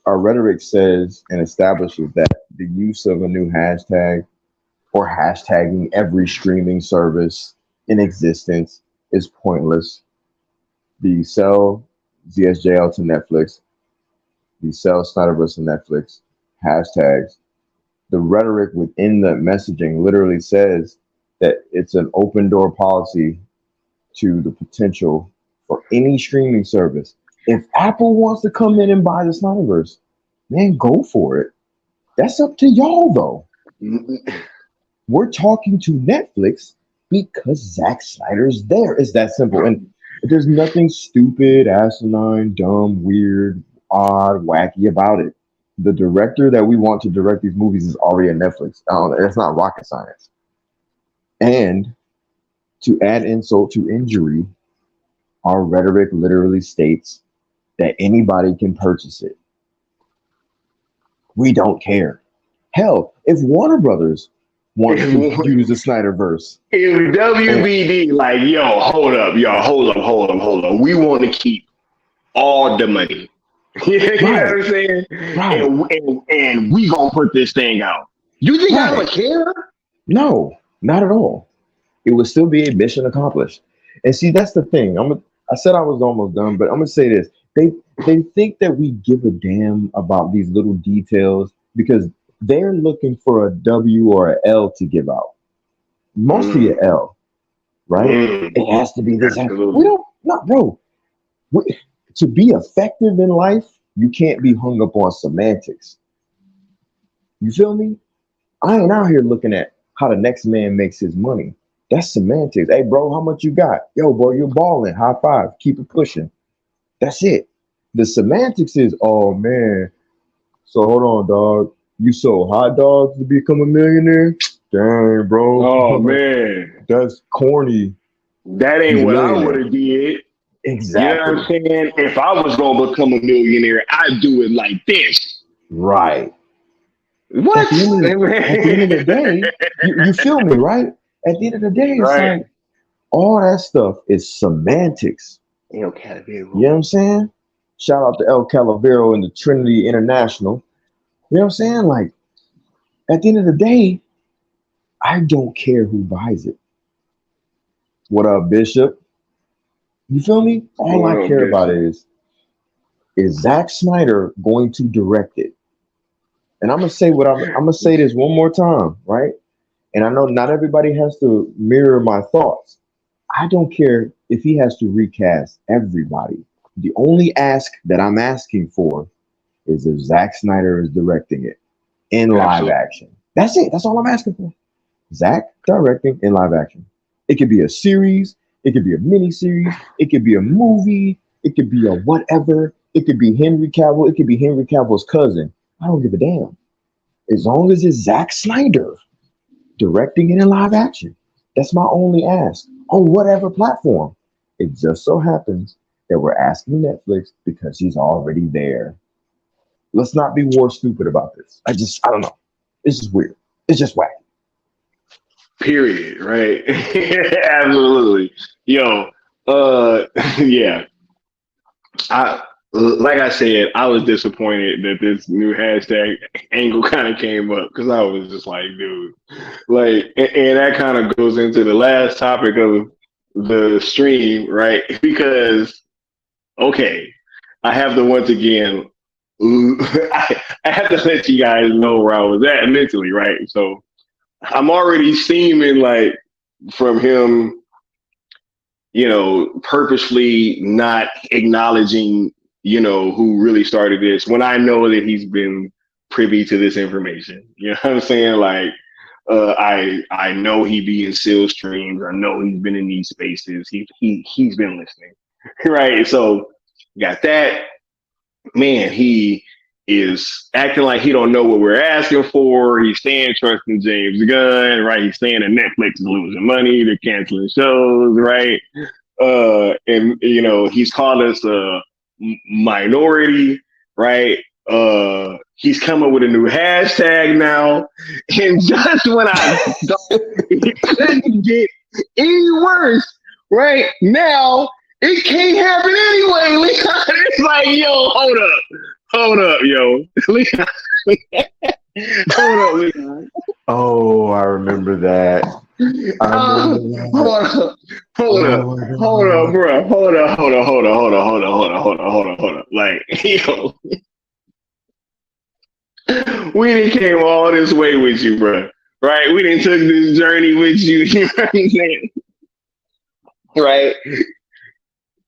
rhetoric says and establishes that the use of a new hashtag or hashtagging every streaming service in existence is pointless. The sell ZSJL to Netflix, the sell Snyderverse to Netflix hashtags. The rhetoric within the messaging literally says that it's an open door policy to the potential for any streaming service. If Apple wants to come in and buy the Snyderverse, man, go for it. That's up to y'all, though. We're talking to Netflix because Zack Snyder's there. It's that simple. And there's nothing stupid, asinine, dumb, weird, odd, wacky about it. The director that we want to direct these movies is already at Netflix. That's not rocket science. And to add insult to injury, our rhetoric literally states that anybody can purchase it. We don't care. Hell, if Warner Brothers wants to use the Snyderverse, if WBD like, yo, hold up, we want to keep all the money. You know what I'm saying? Right. And we gonna put this thing out. You think I would care? No, not at all. It would still be a mission accomplished. And see, that's the thing. I said I was almost done, but I'm gonna say this. They think that we give a damn about these little details because they're looking for a W or a L to give out. Mostly an L, right? It has to be this. We don't, not bro. To be effective in life, you can't be hung up on semantics. You feel me? I ain't out here looking at how the next man makes his money. That's semantics. Hey, bro, how much you got? Yo, boy, you're balling. High five. Keep it pushing. That's it. The semantics is, oh, man. So hold on, dog. You sold hot dogs to become a millionaire? Dang, bro. Oh, man. That's corny. That He's ain't a what I would millionaire. have did. You know what Exactly. I'm saying? If I was gonna become a millionaire, I'd do it like this. Right. At What? the end of the day, you feel me, right? At the end of the day, it's Right. like all that stuff is semantics. El You know Calavero. what I'm saying? Shout out to El Calavero and the Trinity International. You know what I'm saying? Like at the end of the day, I don't care who buys it. What up, Bishop? You feel me? What's All I going on, care about Bishop? is Zack Snyder going to direct it? And I'm gonna say this one more time, right? And I know not everybody has to mirror my thoughts. I don't care if he has to recast everybody. The only ask that I'm asking for is if Zack Snyder is directing it in live Absolutely. action. That's it. That's all I'm asking for. Zack directing in live action. It could be a series, it could be a mini series, it could be a movie, it could be a whatever, it could be Henry Cavill, it could be Henry Cavill's cousin. I don't give a damn. As long as it's Zack Snyder directing it in live action. That's my only ask on whatever platform. It just so happens that we're asking Netflix because he's already there. Let's not be more stupid about this. I don't know. It's just weird. It's just wacky. Period. Right. Absolutely. Yo. Yeah. I like I said, I was disappointed that this new hashtag angle kind of came up because I was just like, dude, like, and that kind of goes into the last topic of the stream, right? Because okay, I have to once again, I have to let you guys know where I was at mentally, right? So I'm already seeming like from him, purposely not acknowledging, who really started this when I know that he's been privy to this information. You know what I'm saying? Like, I know he be in SEAL streams. I know he's been in these spaces. He's been listening, right? So got that. Man, he is acting like he don't know what we're asking for. He's saying trusting James Gunn, right? He's saying that Netflix is losing money, they're canceling shows, right? And he's called us a minority, right? He's coming with a new hashtag now, and just when I thought it couldn't get any worse, right now it can't happen anyway. Leon, it's like, yo, hold up, yo, Leon, hold up, Leon. Oh, I remember that. I remember that. Hold up, Oh my hold up, god. bro. Hold up. Like, yo, we didn't came all this way with you, bro. Right? We didn't took this journey with you. You know what I'm saying? Right?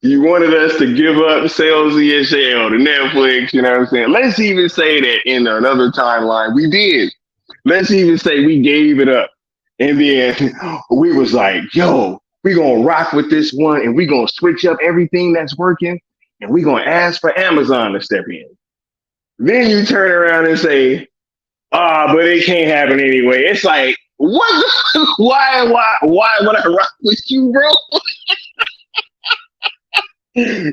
You wanted us to give up sales ESL to Netflix. You know what I'm saying? Let's even say that in another timeline, we did. Let's even say we gave it up. And then we was like, yo, we gonna rock with this one and we gonna switch up everything that's working and we gonna ask for Amazon to step in. Then you turn around and say, but it can't happen anyway. It's like, what? Why would I rock with you, bro?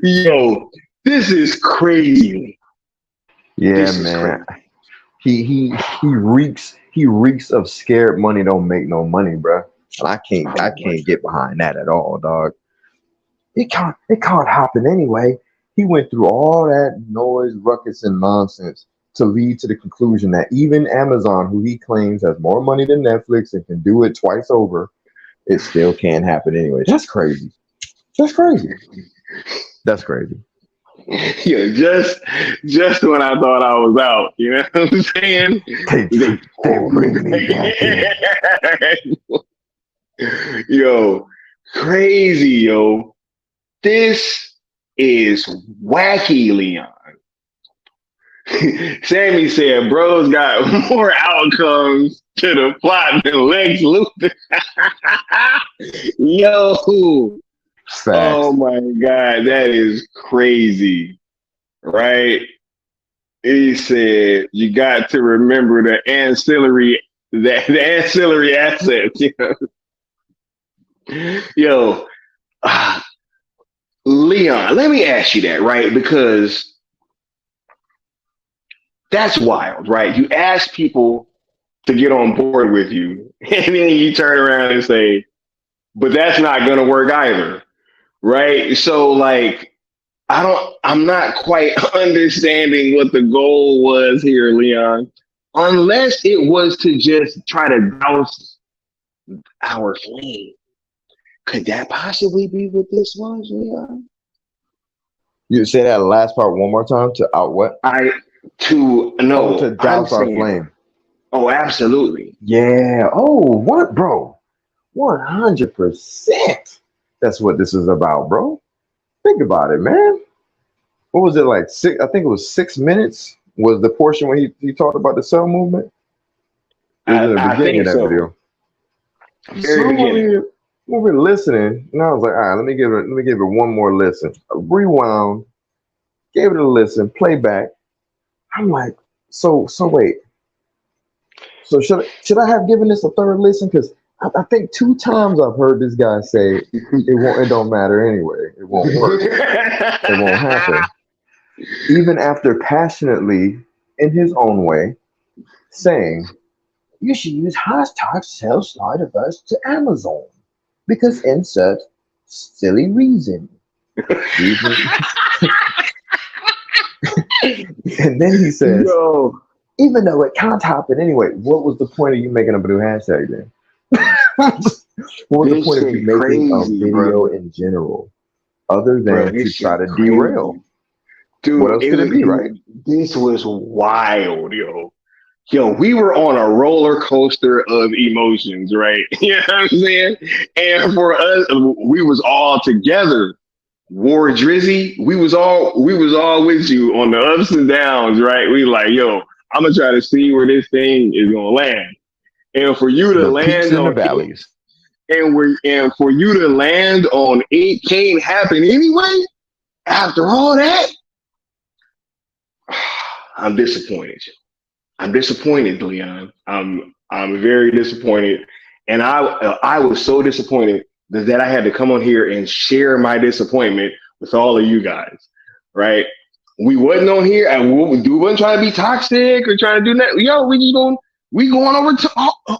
Yo, this is crazy. Yeah, This is man. crazy. He reeks of scared money don't make no money, bro. And I can't get behind that at all, dog. It can't happen anyway. He went through all that noise, ruckus, and nonsense to lead to the conclusion that even Amazon, who he claims has more money than Netflix and can do it twice over, it still can't happen anyway. That's crazy. That's crazy. That's crazy. Yeah, just when I thought I was out, you know what I'm saying? They They they bring me back in. Yo, crazy, yo. This is wacky, Leon. Sammy said, bro's got more outcomes to the plot than Lex Luthor. Yo, oh Facts. my God, that is crazy, right? He said, you got to remember the ancillary assets. You know? Yo, Leon, let me ask you that, right? Because that's wild, right? You ask people to get on board with you, and then you turn around and say, but that's not going to work either, right? So, like, I'm not quite understanding what the goal was here, Leon, unless it was to just try to douse our flame. Could that possibly be what this was, Leon? You say that last part one more time to out what? To douse our flame. Oh, absolutely. Yeah. Oh, what, bro? 100%. That's what this is about, bro. Think about it, man. What was it like? I think it was 6 minutes was the portion where he talked about the cell movement. It was in the beginning of that video. Very beginning. When we're listening, and I was like, all right, let me give it one more listen. I rewound, gave it a listen, play back. I'm like, so wait. So should I have given this a third listen? Because I think 2 times I've heard this guy say it don't matter anyway. It won't work. It won't happen. Even after passionately, in his own way, saying you should use hashtag sell Snyderverse to Amazon because insert silly reason. And then he says, no. Even though it can't happen anyway, what was the point of you making up a new hashtag then? What was the point of you making a video in general, other than to try to derail? Dude, what else could it be, right? This was wild, yo. Yo, we were on a roller coaster of emotions, right? You know what I'm saying? And for us, we was all together. War Drizzy, we was all with you on the ups and downs, right? We like, yo, I'm gonna try to see where this thing is gonna land, and for you to land on the valleys, and for you to land on it can't happen anyway. After all that, I'm disappointed. I'm disappointed, Leon. I'm very disappointed, and I was so disappointed that I had to come on here and share my disappointment with all of you guys, right? We wasn't on here, and we wasn't trying to be toxic or trying to do that. Yo, we going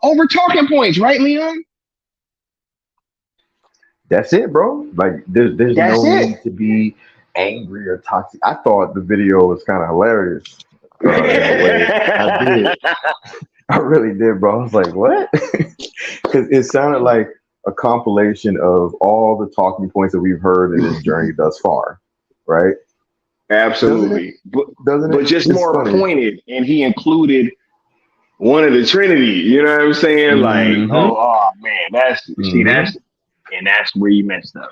over talking points, right, Leon? That's it, bro. Like there's no need to be angry or toxic. I thought the video was kind of hilarious. I did. I really did, bro. I was like, what? Because it sounded like a compilation of all the talking points that we've heard in this journey thus far, right? Absolutely. Doesn't it? But just more pointed, and he included one of the Trinity. You know what I'm saying? Mm-hmm. Like, oh man, that's where he messed up.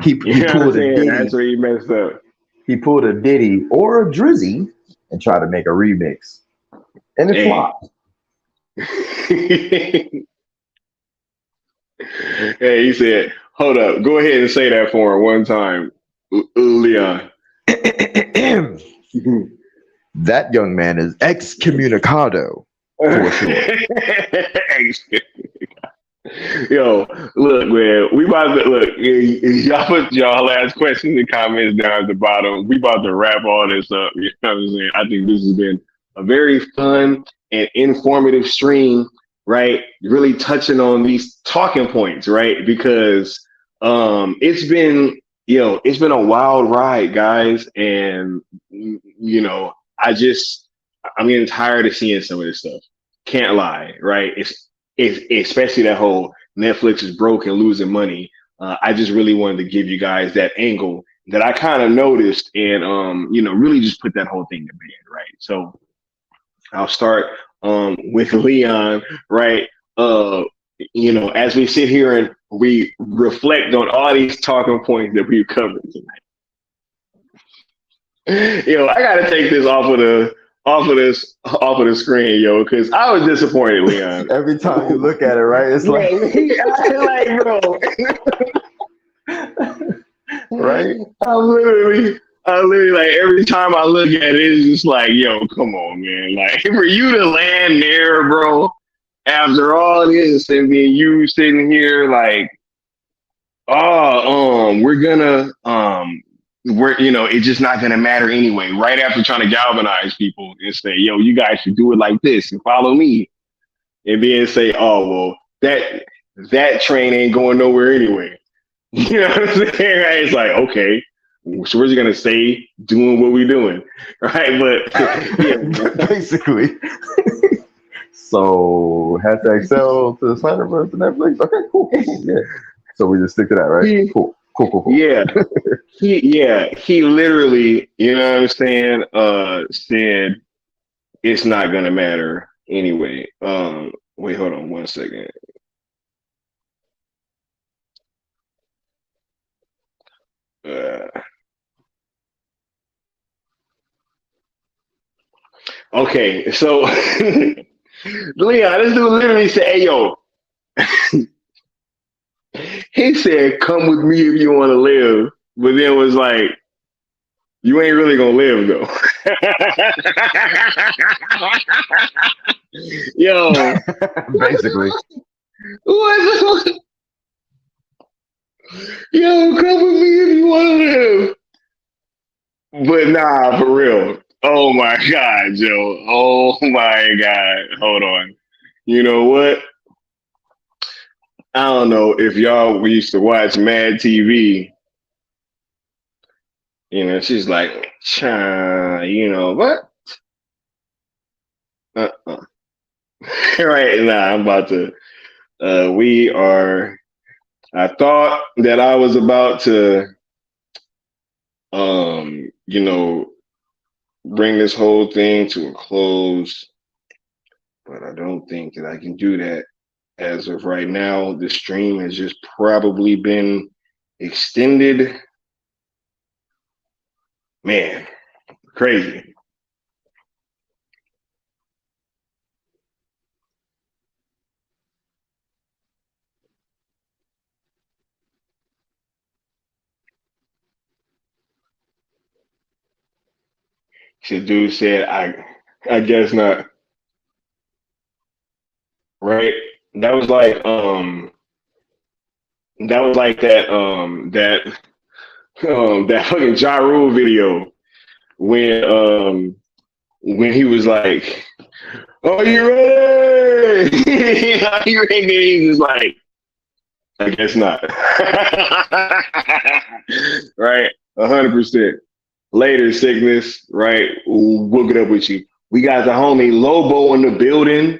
He pulled a Diddy. That's where he messed up. He pulled a Diddy or a Drizzy and tried to make a remix, and it flopped. Hey, he said, hold up, go ahead and say that for him one time, Leon. That young man is excommunicado for sure. Yo, look, man, we about to look. Y'all put y'all last questions and comments down at the bottom. We about to wrap all this up. You know what I'm saying? I think this has been a very fun and informative stream, right? Really touching on these talking points, right? Because it's been a wild ride, guys, and I'm getting tired of seeing some of this stuff. Can't lie, right? It's especially that whole Netflix is broke and losing money. I just really wanted to give you guys that angle that I kind of noticed, and really just put that whole thing to bed, right? So I'll start with Leon, right? As we sit here and we reflect on all these talking points that we've covered tonight. I gotta take this off of the screen, yo, because I was disappointed, Leon. Every time you look at it, right? It's like, bro. Right? I literally like every time I look at it, it's just like, yo, come on, man. Like for you to land there, bro, after all this and then you sitting here like we're gonna it's just not gonna matter anyway. Right after trying to galvanize people and say, yo, you guys should do it like this and follow me, and then say, oh well, that train ain't going nowhere anyway. You know what I'm saying? Right? It's like, okay, so we're just gonna stay doing what we're doing, right? But yeah, Basically. So hashtag sell to the Snyderverse to Netflix. Okay, cool. Yeah. So we just stick to that, right? Cool. yeah, he literally, you know what I'm saying? Said it's not gonna matter anyway. Wait, hold on 1 second. Uh, okay, so Leon, this dude literally said, "Hey, yo," he said, "Come with me if you want to live," but then was like, "You ain't really gonna live though." Yo, Basically. what? Yo, come with me if you want to live. But nah, for real. Oh my God, Joe. Oh my God. Hold on. You know what? I don't know if y'all we used to watch Mad TV. She's like, you know what? Uh-uh. Right now, I'm about to. We are. I thought that I was about to, bring this whole thing to a close, but I don't think that I can do that as of right now. The stream has just probably been extended. Man, crazy. The dude said, I guess not. Right? That was like that fucking Ja Rule video when when he was like, "Are you ready?" Are you ready? He's just like, I guess not. Right? 100%. Later, sickness. Right? We'll get up with you. We got the homie Lobo in the building.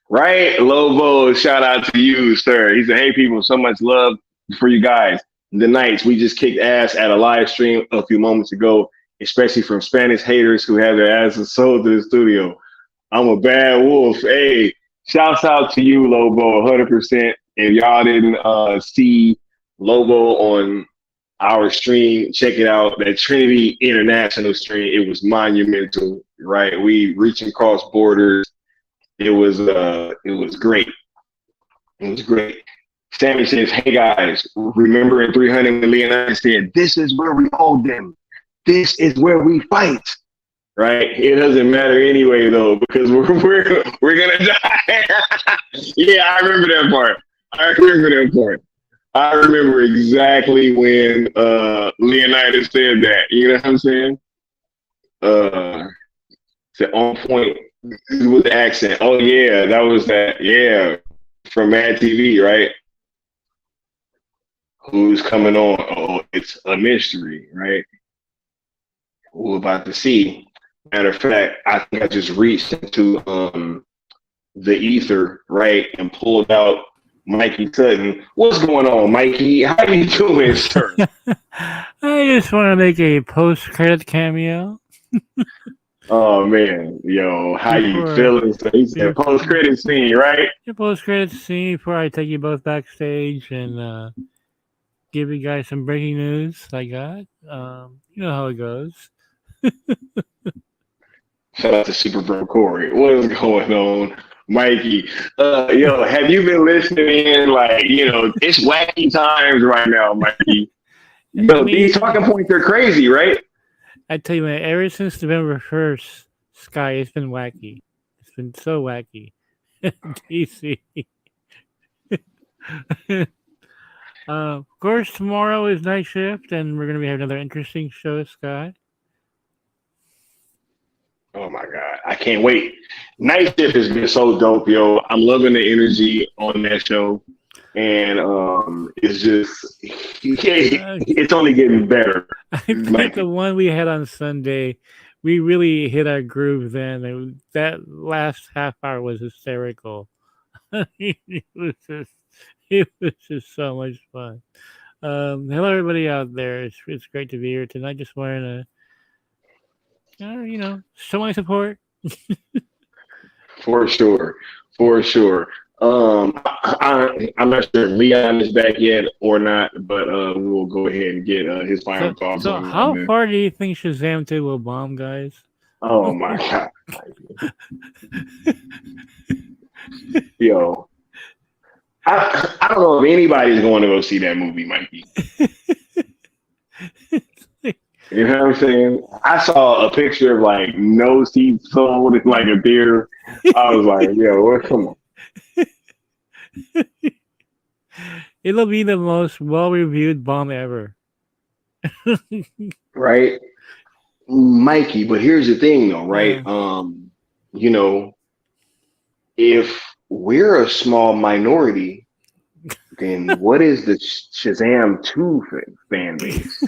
Right? Lobo, shout out to you, sir. He said, hey, people, so much love for you guys. The Knights, we just kicked ass at a live stream a few moments ago, especially from Spanish haters who have their asses sold to the studio. I'm a bad wolf. Hey, shouts out to you, Lobo, 100%. If y'all didn't see Lobo on our stream, check it out. That Trinity International stream, it was monumental, right? We reaching across borders. It was great. It was great. Sammy says, hey guys, remember in 300 when Leonidas said, this is where we hold them. This is where we fight. Right? It doesn't matter anyway though, because we're gonna die. Yeah, I remember that part. I remember exactly when Leonidas said that. You know what I'm saying? On point with the accent. Oh yeah, that was that. Yeah, from Mad TV, right? Who's coming on? Oh, it's a mystery, right? We're about to see. Matter of fact, I think I just reached into the ether, right, and pulled out Mikey Sutton. What's going on, Mikey? How you doing, sir? I just want to make a post-credit cameo. Oh man, yo, how you feeling? So he said post-credit scene, right? The post-credit scene before I take you both backstage and give you guys some breaking news I got. You know how it goes. Shout out to Super Bro Corey. What is going on, Mikey? Yo, have you been listening in? Like, it's wacky times right now, Mikey. These talking points are crazy, right? I tell you, man, ever since November 1st, Sky, it's been wacky. It's been so wacky. DC. Of course, tomorrow is night shift, and we're gonna be having another interesting show, Sky. Oh my God, I can't wait. Night Shift has been so dope, yo. I'm loving the energy on that show, and it's just it's only getting better. I think the one we had on Sunday, we really hit our groove. Then that last half hour was hysterical. it was just, it was just so much fun. Hello, everybody out there. It's great to be here tonight. Just wanting to, show my support. For sure, for sure. I'm not sure if Leon is back yet or not, but we will go ahead and get his final thoughts. So, how far do you think Shazam 2 will bomb, guys? Oh my God, yo. I don't know if anybody's going to go see that movie, Mikey. You know what I'm saying? I saw a picture of like no seats sold in like a theater. I was like, yo, come on. It'll be the most well-reviewed bomb ever. Right? Mikey, but here's the thing though, right? If we're a small minority, then what is the Shazam 2 fan base?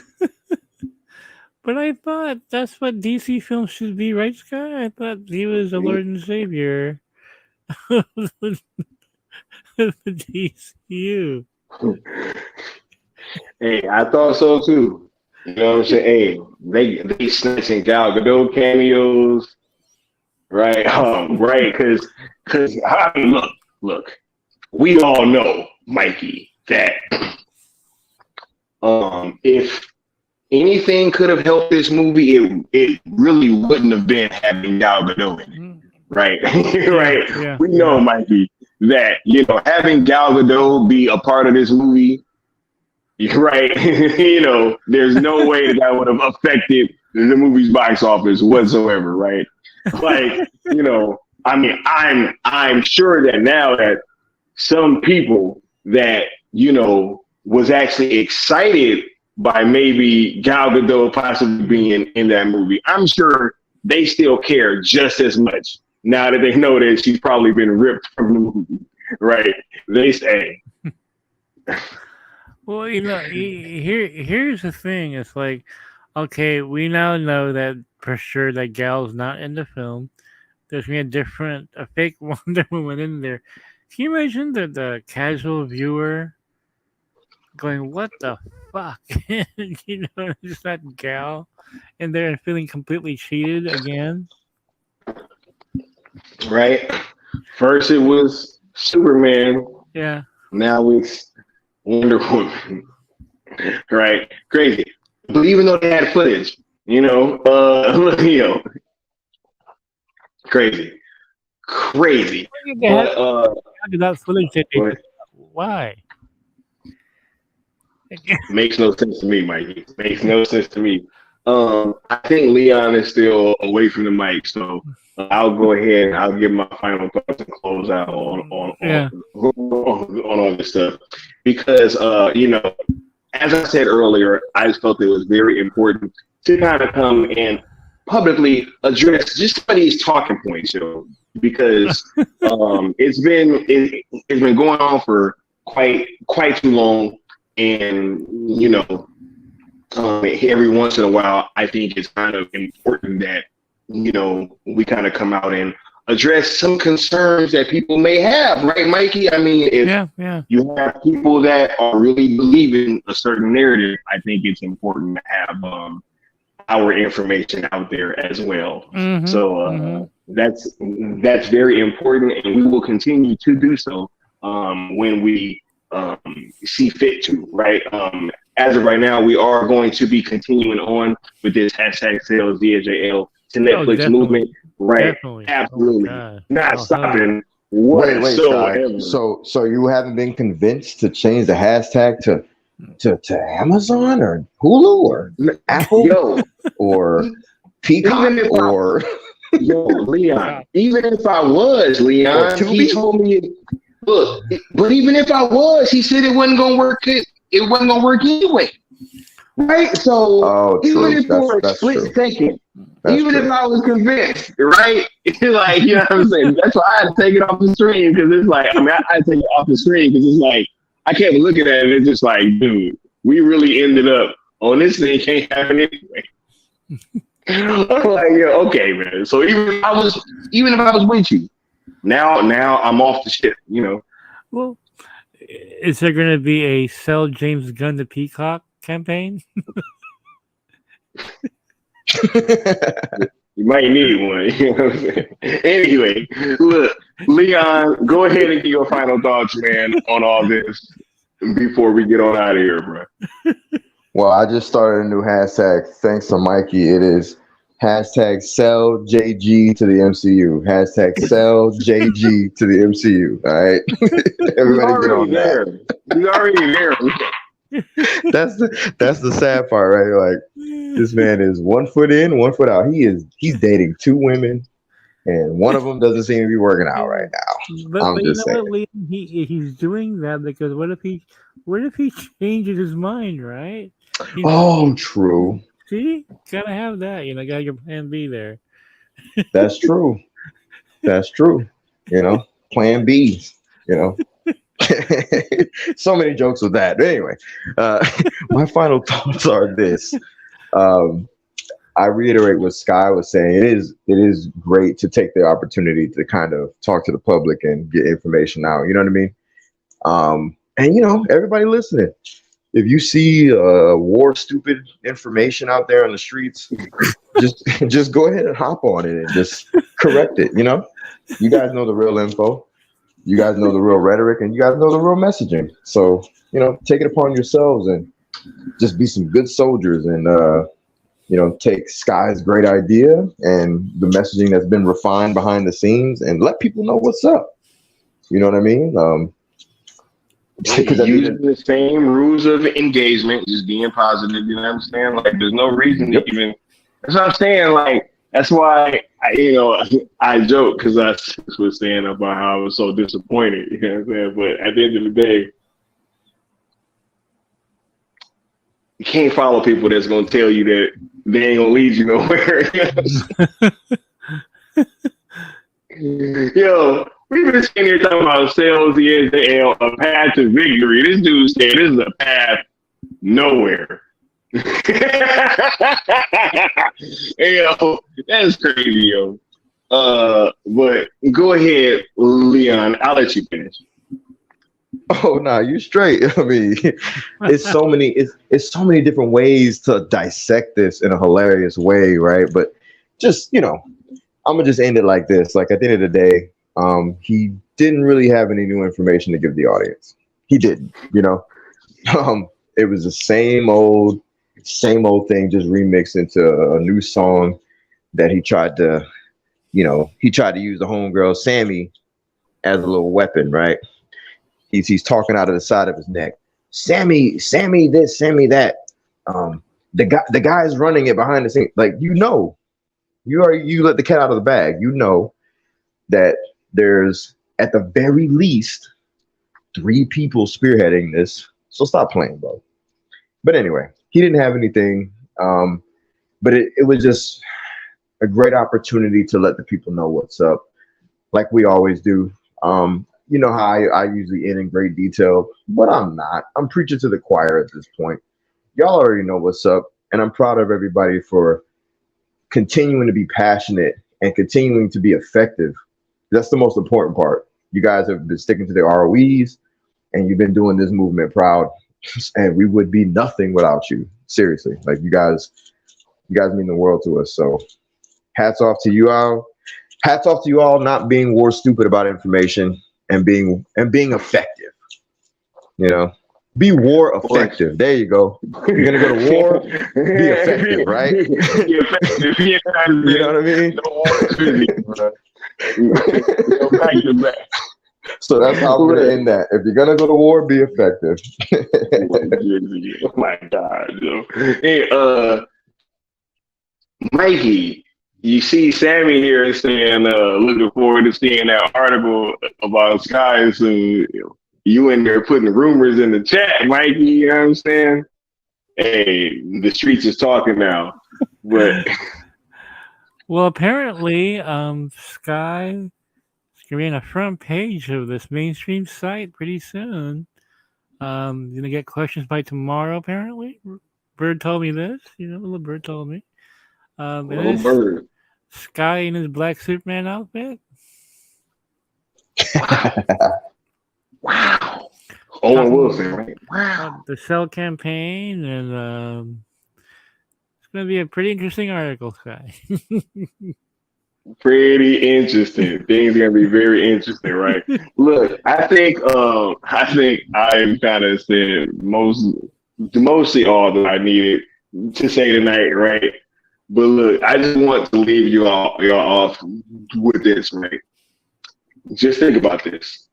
But I thought that's what DC films should be, right, Sky? I thought he was the Lord and Savior of the DCU. Hey, I thought so too. You know what I'm saying? Hey, they snatching Gal Gadot cameos, right? Right, because I mean, look, we all know, Mikey, that if anything could have helped this movie, it really wouldn't have been having Gal Gadot in it, right? Right? Yeah, we know, Mikey, that having Gal Gadot be a part of this movie, right? There's no way that would have affected the movie's box office whatsoever, right? Like, I mean, I'm sure that now that some people that was actually excited by maybe Gal Gadot possibly being in that movie, I'm sure they still care just as much now that they know that she's probably been ripped from the movie, right? They say. Well, here's the thing. It's like, okay, we now know that for sure that Gal's not in the film. There's gonna be a fake Wonder Woman in there. Can you imagine the casual viewer going, "What the fuck?" It's not Gal in there and feeling completely cheated again. Right. First it was Superman. Yeah. Now it's Wonder Woman. Right. Crazy. But even though they had footage, crazy. That footage. Why? Makes no sense to me, Mikey. Makes no sense to me. I think Leon is still away from the mic, so I'll go ahead and I'll give my final thoughts and close out on all this stuff. Because as I said earlier, I just felt it was very important to kind of come and publicly address just some of these talking points, because it's been going on for quite too long. And every once in a while, I think it's kind of important that we kind of come out and address some concerns that people may have, right, Mikey? I mean, if you have people that are really believing a certain narrative, I think it's important to have our information out there as well. Mm-hmm, so that's very important, and we will continue to do so when we see fit to, right? As of right now, we are going to be continuing on with this hashtag sales DJL to Netflix movement, right? Definitely. Absolutely. Not stopping Wait, whatsoever. so you haven't been convinced to change the hashtag to Amazon or Hulu or Apple or Peacock or Leon? Even if I was, Leon, he told me. Look, but even if I was, he said it wasn't gonna work it wasn't gonna work anyway. Right? So even if for a split second, even if I was convinced, right? It's like, you know what I'm saying? That's why I had to take it off the screen, because it's like, I mean, I had to take it off the screen because it's like, I kept looking at it and it's just like, dude, we really ended up on this thing, can't happen anyway. I'm like, yeah, okay, man. So even if I was with you, now I'm off the ship, you know. Well, is there going to be a sell James Gunn to Peacock campaign? You might need one. You know what I'm saying? Anyway, look, Leon, go ahead and give your final thoughts, man, on all this before we get on out of here, bro. Well, I just started a new hashtag. Thanks to Mikey. It is hashtag sell JG to the MCU. Hashtag sell JG to the MCU. All right. Everybody get on there. You already there. That's the sad part, right? Like, this man is 1 foot in, 1 foot out. He's dating 2 women, and one of them doesn't seem to be working out right now. But you know what, Liam? He's doing that because what if he changes his mind, right? True. See, gotta have that. You know, gotta your plan B there. That's true. That's true. You know, plan B. You know. So many jokes with that. But anyway, my final thoughts are this. I reiterate what Sky was saying. It is great to take the opportunity to kind of talk to the public and get information out. You know what I mean? And you know, everybody listening, if you see war stupid information out there on the streets, just go ahead and hop on it and just correct it. You know, you guys know the real info. You guys know the real rhetoric, and you guys know the real messaging. So, you know, take it upon yourselves and just be some good soldiers and, you know, take Sky's great idea and the messaging that's been refined behind the scenes and let people know what's up. You know what I mean? Using the same rules of engagement, just being positive, you know what I'm saying? Like, there's no reason to even, that's what I'm saying, like, that's why I joke because I was saying about how I was so disappointed. You know what I'm saying? But at the end of the day, you can't follow people that's gonna tell you that they ain't gonna lead you nowhere. Yo, we've been sitting here talking about sales, a path to victory. This dude said this is a path nowhere. Hey, yo, that's crazy, yo. But go ahead, Leon. I'll let you finish. Oh no, you straight. I mean, it's so many different ways to dissect this in a hilarious way, right? But just, you know, I'm gonna just end it like this. Like, at the end of the day, he didn't really have any new information to give the audience. He didn't, you know. It was the same old thing, just remixed into a new song that he tried to use the homegirl Sammy as a little weapon, right? He's talking out of the side of his neck. Sammy this, Sammy that. The guy's running it behind the scenes. Like, you let the cat out of the bag. You know that there's at the very least 3 people spearheading this. So stop playing, bro. But anyway, he didn't have anything. But it was just a great opportunity to let the people know what's up, like we always do. You know how I usually end in great detail, but I'm not. I'm preaching to the choir at this point. Y'all already know what's up, and I'm proud of everybody for continuing to be passionate and continuing to be effective. That's the most important part. You guys have been sticking to the ROEs, and you've been doing this movement proud, and we would be nothing without you. Seriously, like, you guys mean the world to us. So hats off to you all. Hats off to you all not being war stupid about information and being effective. You know, be war effective. There you go. You're gonna go to war, be effective, right? Be effective. You know what I mean? So that's how we're gonna end that. If you're gonna go to war, be effective. Oh my God, yo. Hey, Mikey, you see Sammy here saying, looking forward to seeing that article about skies. You in there putting rumors in the chat, Mikey. You know what I'm saying? Hey, the streets is talking now. But Well, apparently, Sky is gonna be on the front page of this mainstream site pretty soon. Gonna get questions by tomorrow. Apparently, Bird told me this. Little Bird told me. It little is bird. Sky in his black Superman outfit. Wow. Owen Wilson, right? The Cell campaign, and it's gonna be a pretty interesting article, Sky. Pretty interesting. Things are gonna be very interesting, right? Look, I think I've kind of said mostly all that I needed to say tonight, right? But look, I just want to leave y'all off with this, right? Just think about this.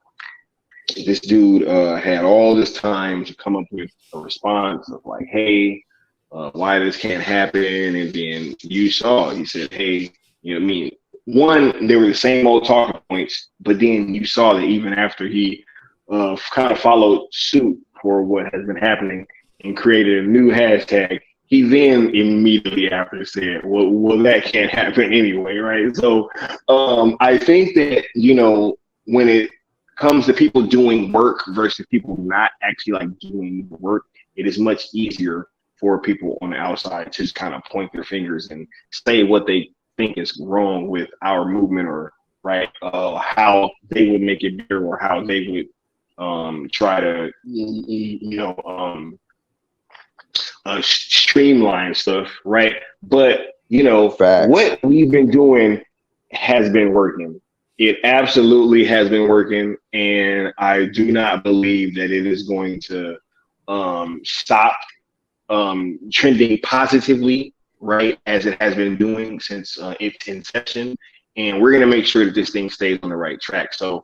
This dude had all this time to come up with a response of like, hey, why this can't happen, and then you saw, he said, hey, you know what I mean? One, they were the same old talking points, but then you saw that even after he kind of followed suit for what has been happening and created a new hashtag, he then immediately after said, well, that can't happen anyway, right? So I think that, when it comes to people doing work versus people not actually like doing the work, it is much easier for people on the outside to just kind of point their fingers and say what they think is wrong with our movement, or right, how they would make it better, or how they would try to streamline stuff, right? But Facts. what we've been doing has been working. It absolutely has been working, and I do not believe that it is going to stop trending positively, right, as it has been doing since its inception. And we're going to make sure that this thing stays on the right track. So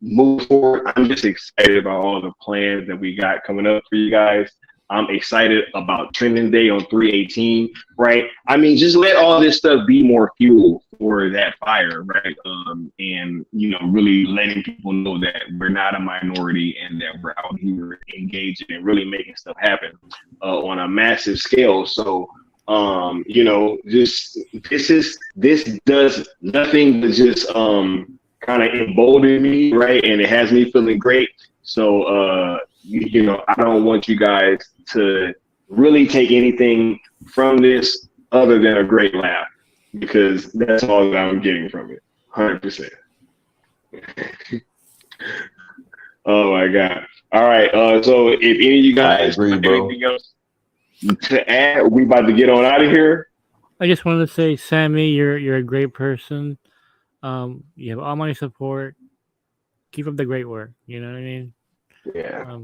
move forward. I'm just excited about all the plans that we got coming up for you guys. I'm excited about Trending Day on 3/18, right? I mean, just let all this stuff be more fuel for that fire, right? And really letting people know that we're not a minority and that we're out here engaging and really making stuff happen on a massive scale. So, this does nothing but just kind of embolden me, right? And it has me feeling great. So, I don't want you guys to really take anything from this other than a great laugh, because that's all that I'm getting from it. 100%. Oh my God. All right. So if any of you guys have anything else to add, we about to get on out of here. I just wanted to say, Sammy, you're a great person. You have all my support. Keep up the great work. You know what I mean? Yeah.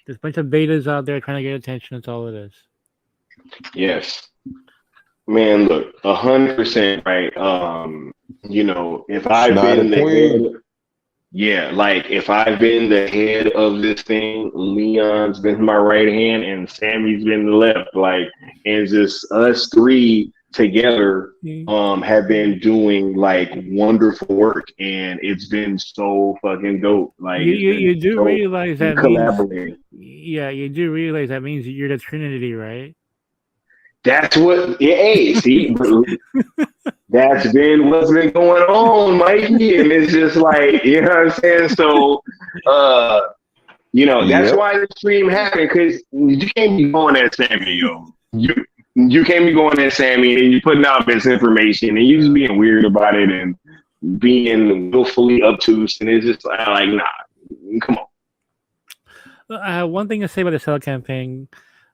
There's a bunch of betas out there trying to get attention. That's all it is. Yes. Man, look, 100%, right? If I've been the head, if I've been the head of this thing, Leon's been my right hand and Sammy's been the left, and just us three together have been doing wonderful work, and it's been so fucking dope. You do realize that collaborating. You do realize that means you're the Trinity, right? That's what. Hey, see, that's been what's been going on, Mikey, and it's just you know what I'm saying. So, that's why the stream happened, because you can't be going at Sammy, yo. You can't be going at Sammy and you putting out misinformation and you just being weird about it and being willfully obtuse, and it's just nah, come on. I have one thing to say about the Cell campaign,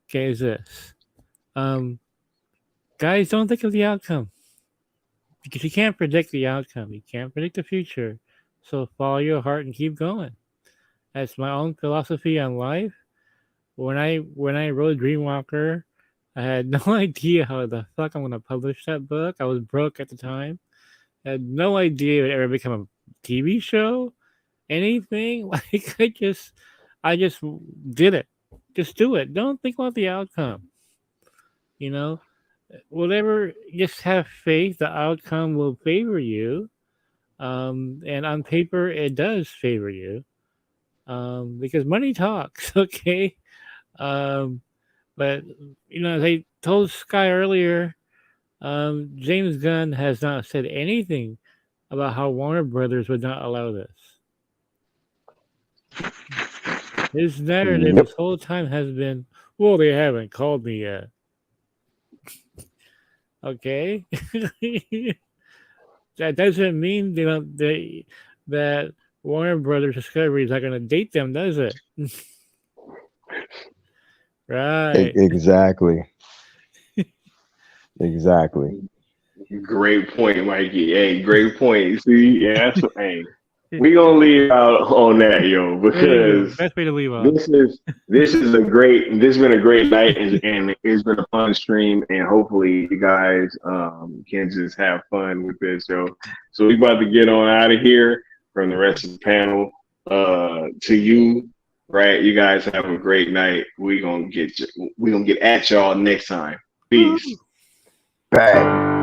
okay, is this. Guys, don't think of the outcome, because you can't predict the outcome. You can't predict the future. So follow your heart and keep going. That's my own philosophy on life. When I wrote Dreamwalker, I had no idea how the fuck I'm going to publish that book. I was broke at the time. I had no idea it would ever become a TV show, anything. I just did it. Just do it. Don't think about the outcome. Whatever, just have faith. The outcome will favor you. And on paper, it does favor you. because money talks. Okay, um, but they told Sky earlier. James Gunn has not said anything about how Warner Brothers would not allow this. His narrative Yep. this whole time has been, well, they haven't called me yet. Okay, that doesn't mean that Warner Brothers Discovery is not going to date them, does it? Right. Exactly. Exactly. Great point, Mikey. Hey, great point. See, yeah, hey, we gonna leave out on that, yo, There you go. because Best way to leave off. this has been a great night, and it's been a fun stream, and hopefully you guys can just have fun with this, yo. So we about to get on out of here from the rest of the panel. To you, right? You guys have a great night. We gonna get at y'all next time. Peace. Bang.